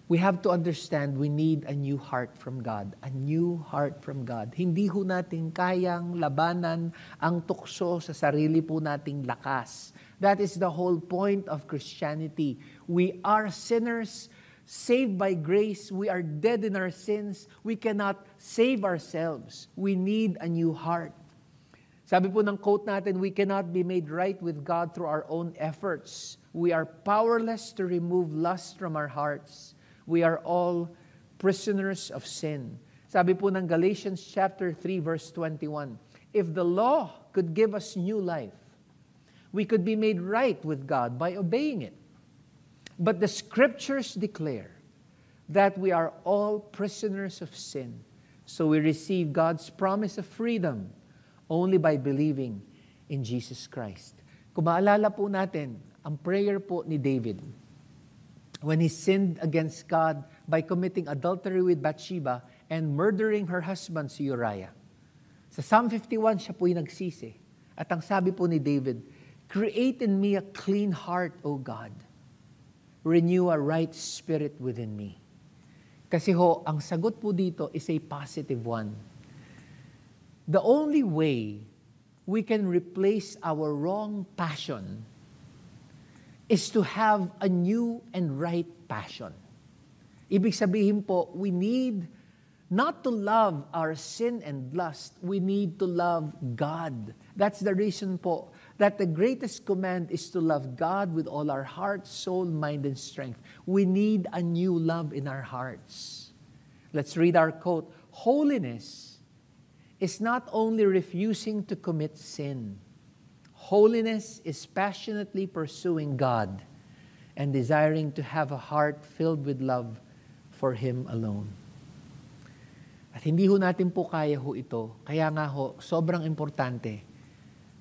S1: We have to understand we need a new heart from God. A new heart from God. Hindi ho natin kayang labanan ang tukso sa sarili po nating lakas. That is the whole point of Christianity. We are sinners, saved by grace. We are dead in our sins. We cannot save ourselves. We need a new heart. Sabi po ng quote natin, we cannot be made right with God through our own efforts. We are powerless to remove lust from our hearts. We are all prisoners of sin. Sabi po ng Galatians chapter 3 verse 21, if the law could give us new life, we could be made right with God by obeying it. But the scriptures declare that we are all prisoners of sin. So we receive God's promise of freedom only by believing in Jesus Christ. Kung maalala po natin, ang prayer po ni David, when he sinned against God by committing adultery with Bathsheba and murdering her husband si Uriah. Sa Psalm 51, siya po yung nagsisi. At ang sabi po ni David, create in me a clean heart, O God. Renew a right spirit within me. Kasi ho, ang sagot po dito is a positive one. The only way we can replace our wrong passion is to have a new and right passion. Ibig sabihin po, we need not to love our sin and lust, we need to love God. That's the reason po that the greatest command is to love God with all our heart, soul, mind, and strength. We need a new love in our hearts. Let's read our quote. Holiness is not only refusing to commit sin. Holiness is passionately pursuing God and desiring to have a heart filled with love for Him alone. At hindi ho natin po kaya ho ito. Kaya nga ho, sobrang importante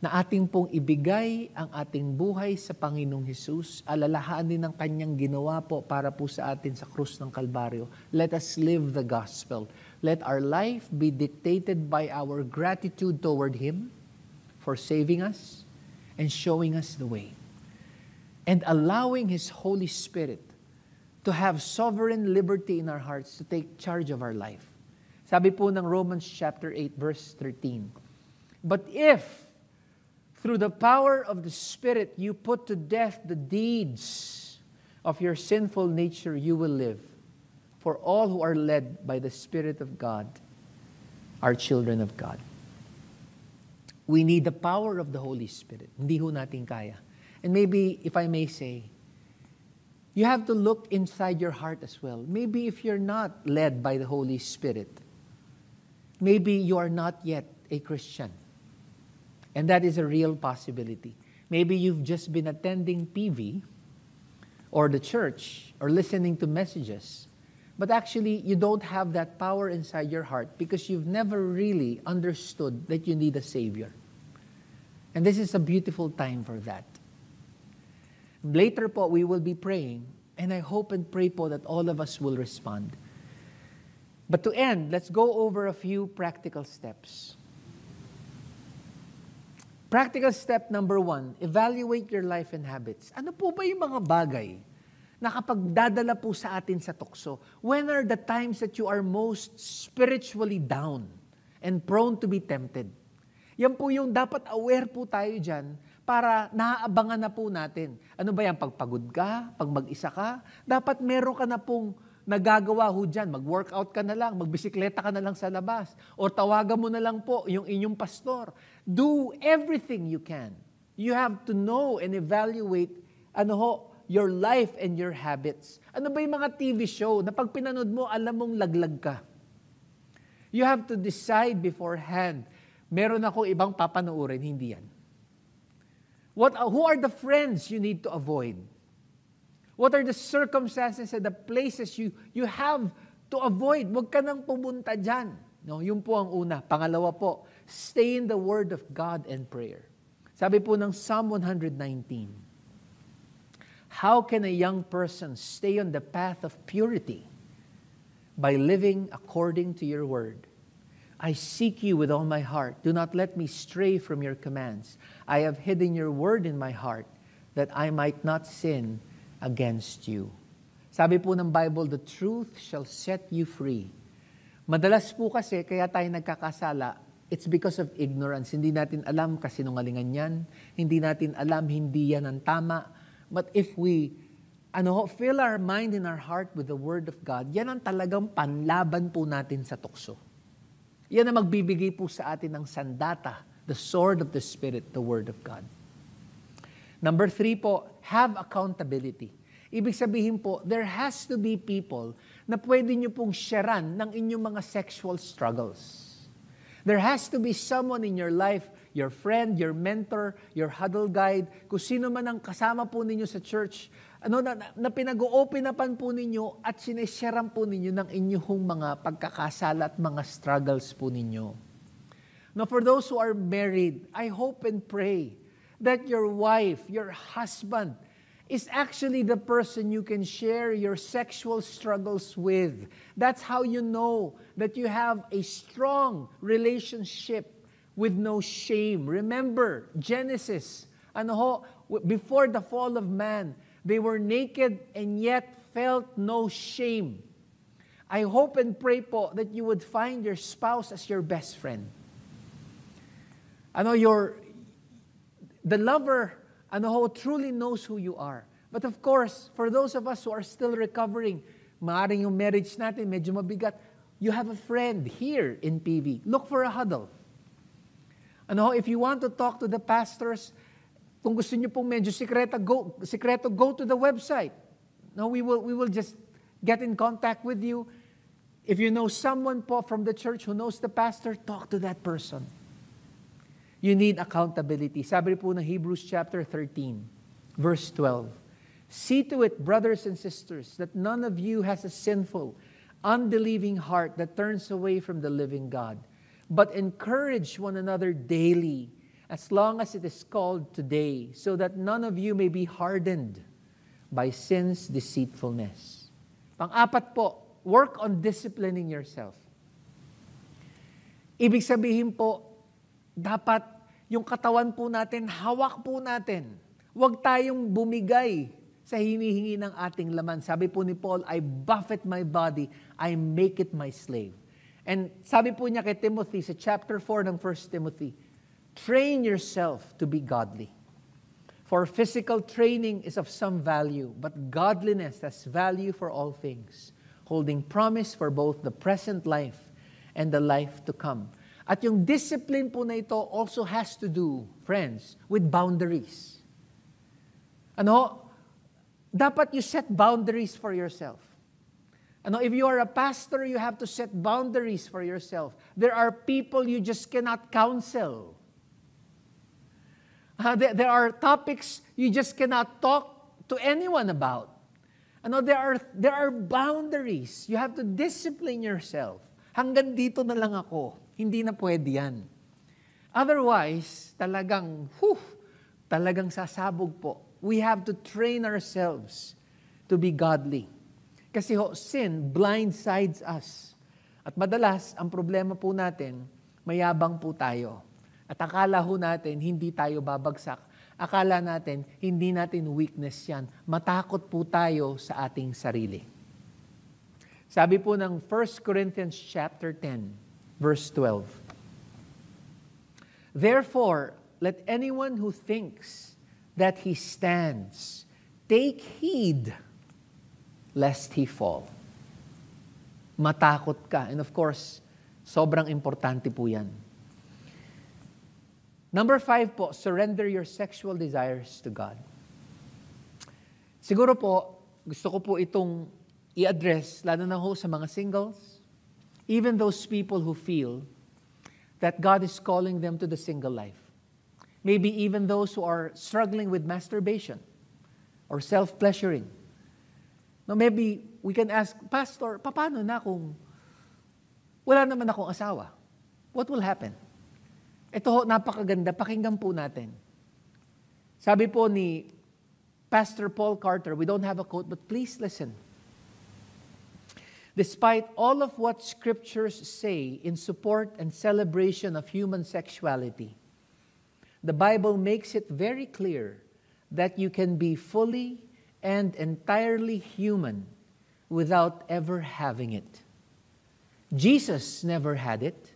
S1: na ating pong ibigay ang ating buhay sa Panginoong Hesus, alalahanin ng Kanyang ginawa po para po sa atin sa krus ng Kalbaryo. Let us live the gospel. Let our life be dictated by our gratitude toward Him for saving us and showing us the way. And allowing His Holy Spirit to have sovereign liberty in our hearts to take charge of our life. Sabi po ng Romans chapter 8 verse 13, but if through the power of the Spirit you put to death the deeds of your sinful nature, you will live. For all who are led by the Spirit of God are children of God. We need the power of the Holy Spirit. Hindi ho natin kaya. And maybe, if I may say, you have to look inside your heart as well. Maybe if you're not led by the Holy Spirit, maybe you are not yet a Christian. And that is a real possibility. Maybe you've just been attending PV or the church or listening to messages, but actually you don't have that power inside your heart because you've never really understood that you need a Savior. And this is a beautiful time for that. Later po, we will be praying, and I hope and pray po that all of us will respond. But to end, let's go over a few practical steps. Practical step number 1, evaluate your life and habits. Ano po ba yung mga bagay na kapag dadala po sa atin sa tukso? When are the times that you are most spiritually down and prone to be tempted? Yan po yung dapat aware po tayo dyan para naaabangan na po natin. Ano ba yan? Pag pagod ka, pag mag-isa ka, dapat meron ka na pong nagagawa ho dyan, mag-workout ka na lang, magbisikleta ka na lang sa labas, o tawagan mo na lang po yung inyong pastor. Do everything you can. You have to know and evaluate your life and your habits. Ano ba yung mga TV show na pag pinanood mo, alam mong laglag ka? You have to decide beforehand. Meron ako ibang papanoorin, hindi yan. Who are the friends you need to avoid? What are the circumstances and the places you have to avoid? Huwag ka nang pumunta dyan. No, yun po ang una. Pangalawa po, stay in the Word of God and prayer. Sabi po ng Psalm 119, how can a young person stay on the path of purity? By living according to your word. I seek you with all my heart. Do not let me stray from your commands. I have hidden your word in my heart that I might not sin against you. Sabi po ng Bible, the truth shall set you free. Madalas po kasi, kaya tayo nagkakasala, it's because of ignorance. Hindi natin alam kasinungalingan yan. Hindi natin alam, hindi yan ang tama. But if we fill our mind and our heart with the Word of God, yan ang talagang panlaban po natin sa tukso. Yan ang magbibigay po sa atin ng sandata, the sword of the Spirit, the Word of God. Number 3 po, have accountability. Ibig sabihin po, there has to be people na pwede nyo pong sharean ng inyong mga sexual struggles. There has to be someone in your life, your friend, your mentor, your huddle guide, kung sino man ang kasama po ninyo sa church, na pinag-o-open-upan po ninyo at sinesharean po ninyo ng inyong mga pagkakasala at mga struggles po ninyo. Now, for those who are married, I hope and pray that your wife, your husband, is actually the person you can share your sexual struggles with. That's how you know that you have a strong relationship with no shame. Remember, Genesis, before the fall of man, they were naked and yet felt no shame. I hope and pray po that you would find your spouse as your best friend. The lover, truly knows who you are. But of course, for those of us who are still recovering, maaaring yung marriage natin medyo mabigat, you have a friend here in PV. Look for a huddle. If you want to talk to the pastors, kung gusto niyo pong medyo sikreto, go to the website. No, we will just get in contact with you. If you know someone po from the church who knows the pastor, talk to that person. You need accountability. Sabi po ng Hebrews chapter 13, verse 12. See to it, brothers and sisters, that none of you has a sinful, unbelieving heart that turns away from the living God, but encourage one another daily, as long as it is called today, so that none of you may be hardened by sin's deceitfulness. Pang-apat po, work on disciplining yourself. Ibig sabihin po, dapat yung katawan po natin, hawak po natin. Huwag tayong bumigay sa hinihingi ng ating laman. Sabi po ni Paul, I buffet my body, I make it my slave. And sabi po niya kay Timothy sa chapter 4 ng 1 Timothy, train yourself to be godly. For physical training is of some value, but godliness has value for all things, holding promise for both the present life and the life to come. At yung discipline po na ito also has to do, friends, with boundaries. Dapat you set boundaries for yourself. If you are a pastor, you have to set boundaries for yourself. There are people you just cannot counsel. There are topics you just cannot talk to anyone about. There are boundaries. You have to discipline yourself. Hanggang dito na lang ako. Hindi na pwede yan. Otherwise, talagang sasabog po. We have to train ourselves to be godly. Kasi sin blindsides us. At madalas, ang problema po natin, mayabang po tayo. At akala ho natin, hindi tayo babagsak. Akala natin, hindi natin weakness yan. Matakot po tayo sa ating sarili. Sabi po ng 1 Corinthians chapter 10, verse 12. Therefore, let anyone who thinks that he stands take heed lest he fall. matakot ka. And of course, sobrang importante po yan. Number 5 po, surrender your sexual desires to God. Siguro po, gusto ko po itong i-address, lalo na ho sa mga singles, even those people who feel that God is calling them to the single life. Maybe even those who are struggling with masturbation or self-pleasuring. Now maybe we can ask, Pastor, paano na kung wala naman akong asawa? What will happen? Ito ho, napakaganda. Pakinggan po natin. Sabi po ni Pastor Paul Carter, we don't have a quote, but please listen. Despite all of what scriptures say in support and celebration of human sexuality, the Bible makes it very clear that you can be fully and entirely human without ever having it. Jesus never had it,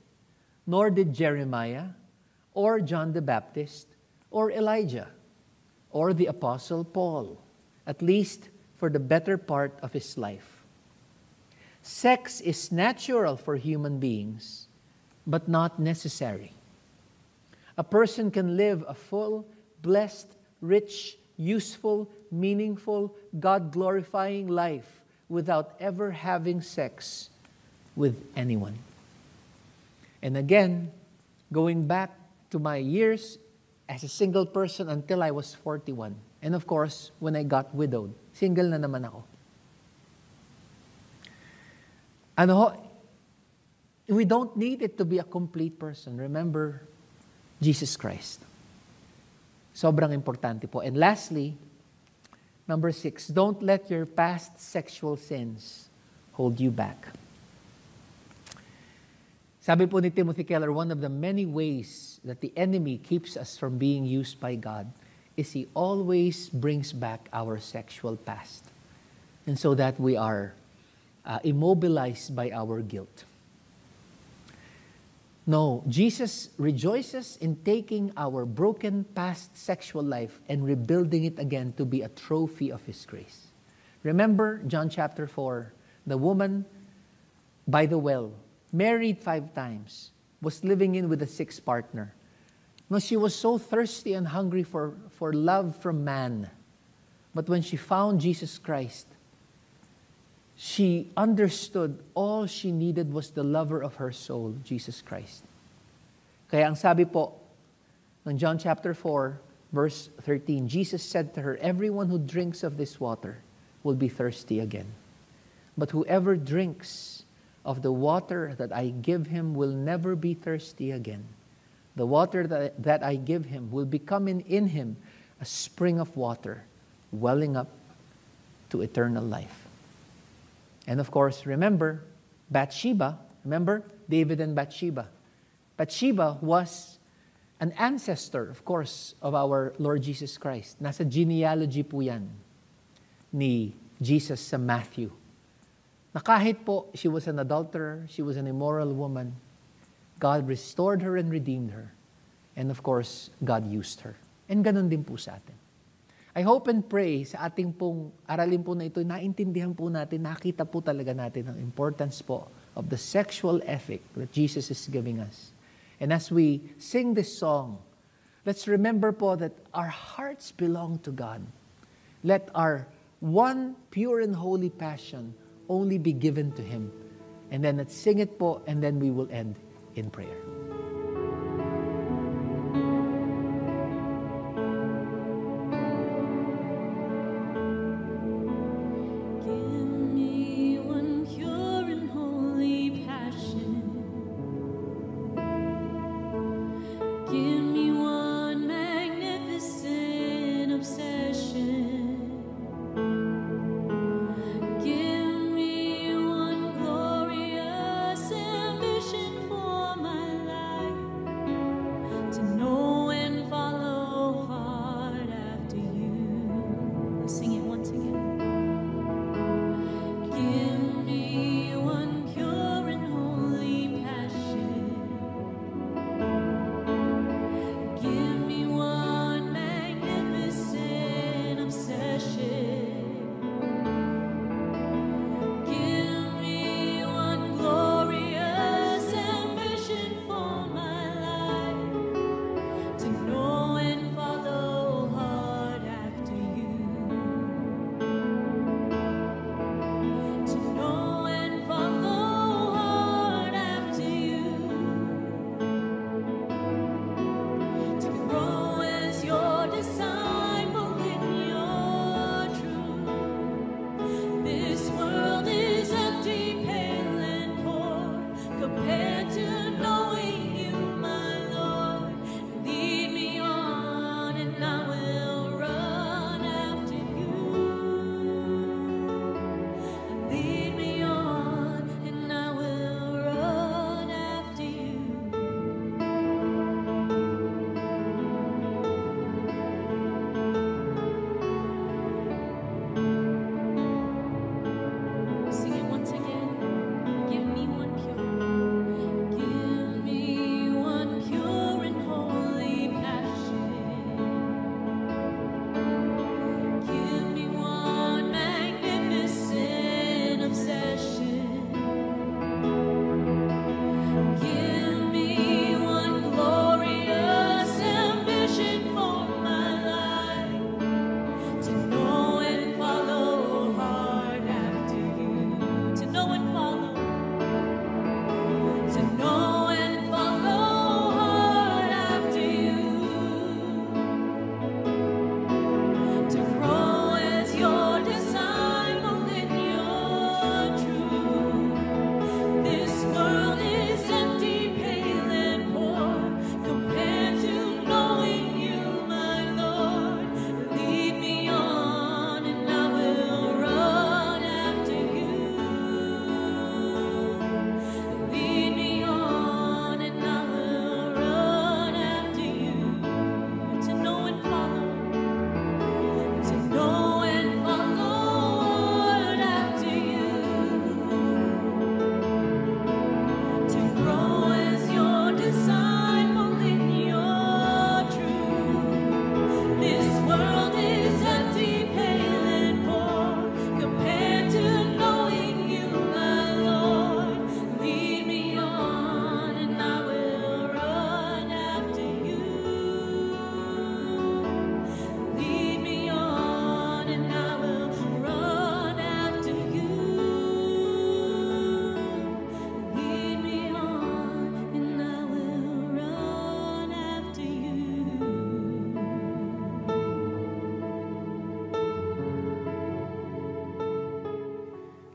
S1: nor did Jeremiah, or John the Baptist, or Elijah, or the Apostle Paul, at least for the better part of his life. Sex is natural for human beings, but not necessary. A person can live a full, blessed, rich, useful, meaningful, God-glorifying life without ever having sex with anyone. And again, going back to my years as a single person until I was 41. And of course, when I got widowed, single na naman ako. We don't need it to be a complete person. Remember, Jesus Christ. Sobrang importante po. And lastly, number 6, don't let your past sexual sins hold you back. Sabi po ni Timothy Keller, one of the many ways that the enemy keeps us from being used by God is he always brings back our sexual past. And so that we are immobilized by our guilt. No, Jesus rejoices in taking our broken past sexual life and rebuilding it again to be a trophy of His grace. Remember John chapter 4, the woman by the well, married 5 times, was living in with a 6th partner. No, she was so thirsty and hungry for love from man. But when she found Jesus Christ, she understood all she needed was the lover of her soul, Jesus Christ. Kaya ang sabi po ng John chapter 4, verse 13, Jesus said to her, "Everyone who drinks of this water will be thirsty again. But whoever drinks of the water that I give him will never be thirsty again. The water that I give him will become in him a spring of water, welling up to eternal life." And of course, remember, Bathsheba, remember David and Bathsheba. Bathsheba was an ancestor, of course, of our Lord Jesus Christ. Nasa genealogy po yan ni Jesus sa Matthew. Na kahit po she was an adulterer, she was an immoral woman, God restored her and redeemed her. And of course, God used her. And ganun din po sa atin. I hope and pray sa ating pong aralin po na ito, naintindihan po natin, nakita po talaga natin ang importance po of the sexual ethic that Jesus is giving us. And as we sing this song, let's remember po that our hearts belong to God. Let our one pure and holy passion only be given to Him. And then let's sing it po, and then we will end in prayer.
S2: Glorious ambition for my life.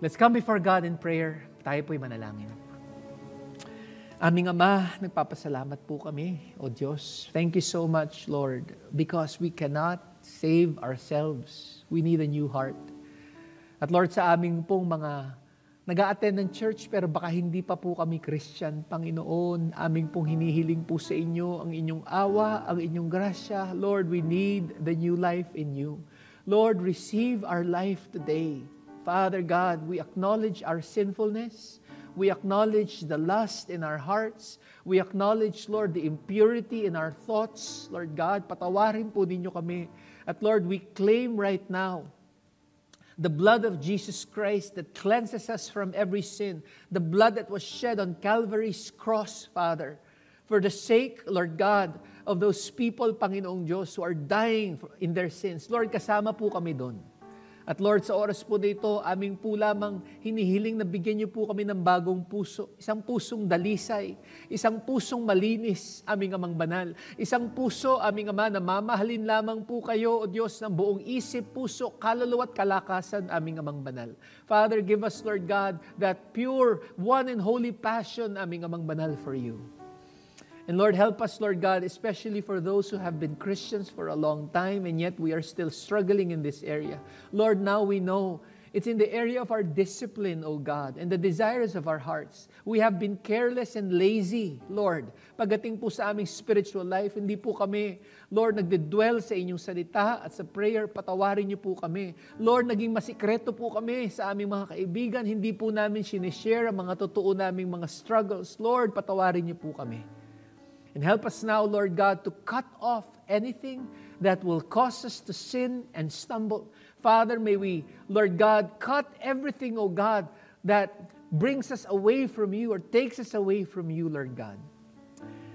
S1: Let's come before God in prayer. Tayo po'y manalangin. Aming Ama, nagpapasalamat po kami, O Diyos. Thank you so much, Lord, because we cannot save ourselves. We need a new heart. At Lord, sa aming pong mga nag-a-attend ng church pero baka hindi pa po kami Christian, Panginoon, aming pong hinihiling po sa inyo ang inyong awa, ang inyong grasya. Lord, we need the new life in you. Lord, receive our life today. Father God, we acknowledge our sinfulness. We acknowledge the lust in our hearts. We acknowledge, Lord, the impurity in our thoughts. Lord God, patawarin po ninyo kami. At Lord, we claim right now the blood of Jesus Christ that cleanses us from every sin. The blood that was shed on Calvary's cross, Father. For the sake, Lord God, of those people, Panginoong Diyos, who are dying in their sins. Lord, kasama po kami doon. At Lord, sa oras po dito, aming po lamang hinihiling na bigyan niyo po kami ng bagong puso. Isang pusong dalisay, isang pusong malinis, aming Amang Banal. Isang puso, aming Ama, na mamahalin lamang po kayo, O Diyos, ng buong isip, puso, kaluluwa at kalakasan, aming Amang Banal. Father, give us, Lord God, that pure, one and holy passion, aming Amang Banal, for you. And Lord, help us, Lord God, especially for those who have been Christians for a long time and yet we are still struggling in this area. Lord, now we know it's in the area of our discipline, O God, and the desires of our hearts. We have been careless and lazy, Lord. Pagdating po sa aming spiritual life, hindi po kami, Lord, nagdedwell sa inyong salita at sa prayer, patawarin niyo po kami. Lord, naging masikreto po kami sa aming mga kaibigan, hindi po namin sinishare ang mga totoo naming mga struggles. Lord, patawarin niyo po kami. And help us now, Lord God, to cut off anything that will cause us to sin and stumble. Father, may we, Lord God, cut everything, O God, that brings us away from you or takes us away from you, Lord God.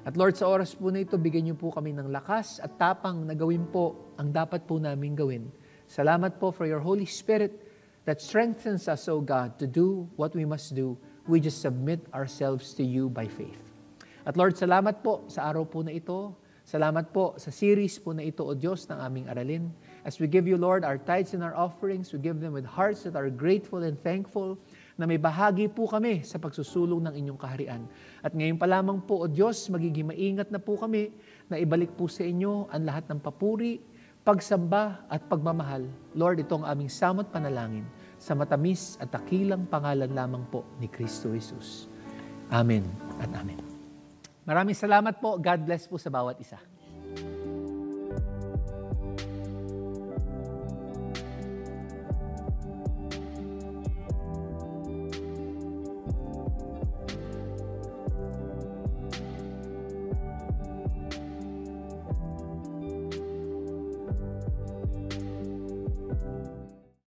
S1: At Lord, sa oras po na ito, bigyan niyo po kami ng lakas at tapang na gawin po ang dapat po namin gawin. Salamat po for your Holy Spirit that strengthens us, O God, to do what we must do. We just submit ourselves to you by faith. At Lord, salamat po sa araw po na ito. Salamat po sa series po na ito, O Diyos, ng aming aralin. As we give you, Lord, our tithes and our offerings, we give them with hearts that are grateful and thankful na may bahagi po kami sa pagsusulong ng inyong kaharian. At ngayon pa lamang po, O Diyos, magiging maingat na po kami na ibalik po sa inyo ang lahat ng papuri, pagsamba at pagmamahal. Lord, ito ang aming samot panalangin sa matamis at dakilang pangalan lamang po ni Kristo Jesus. Amen at amen. Maraming salamat po. God bless po sa bawat isa.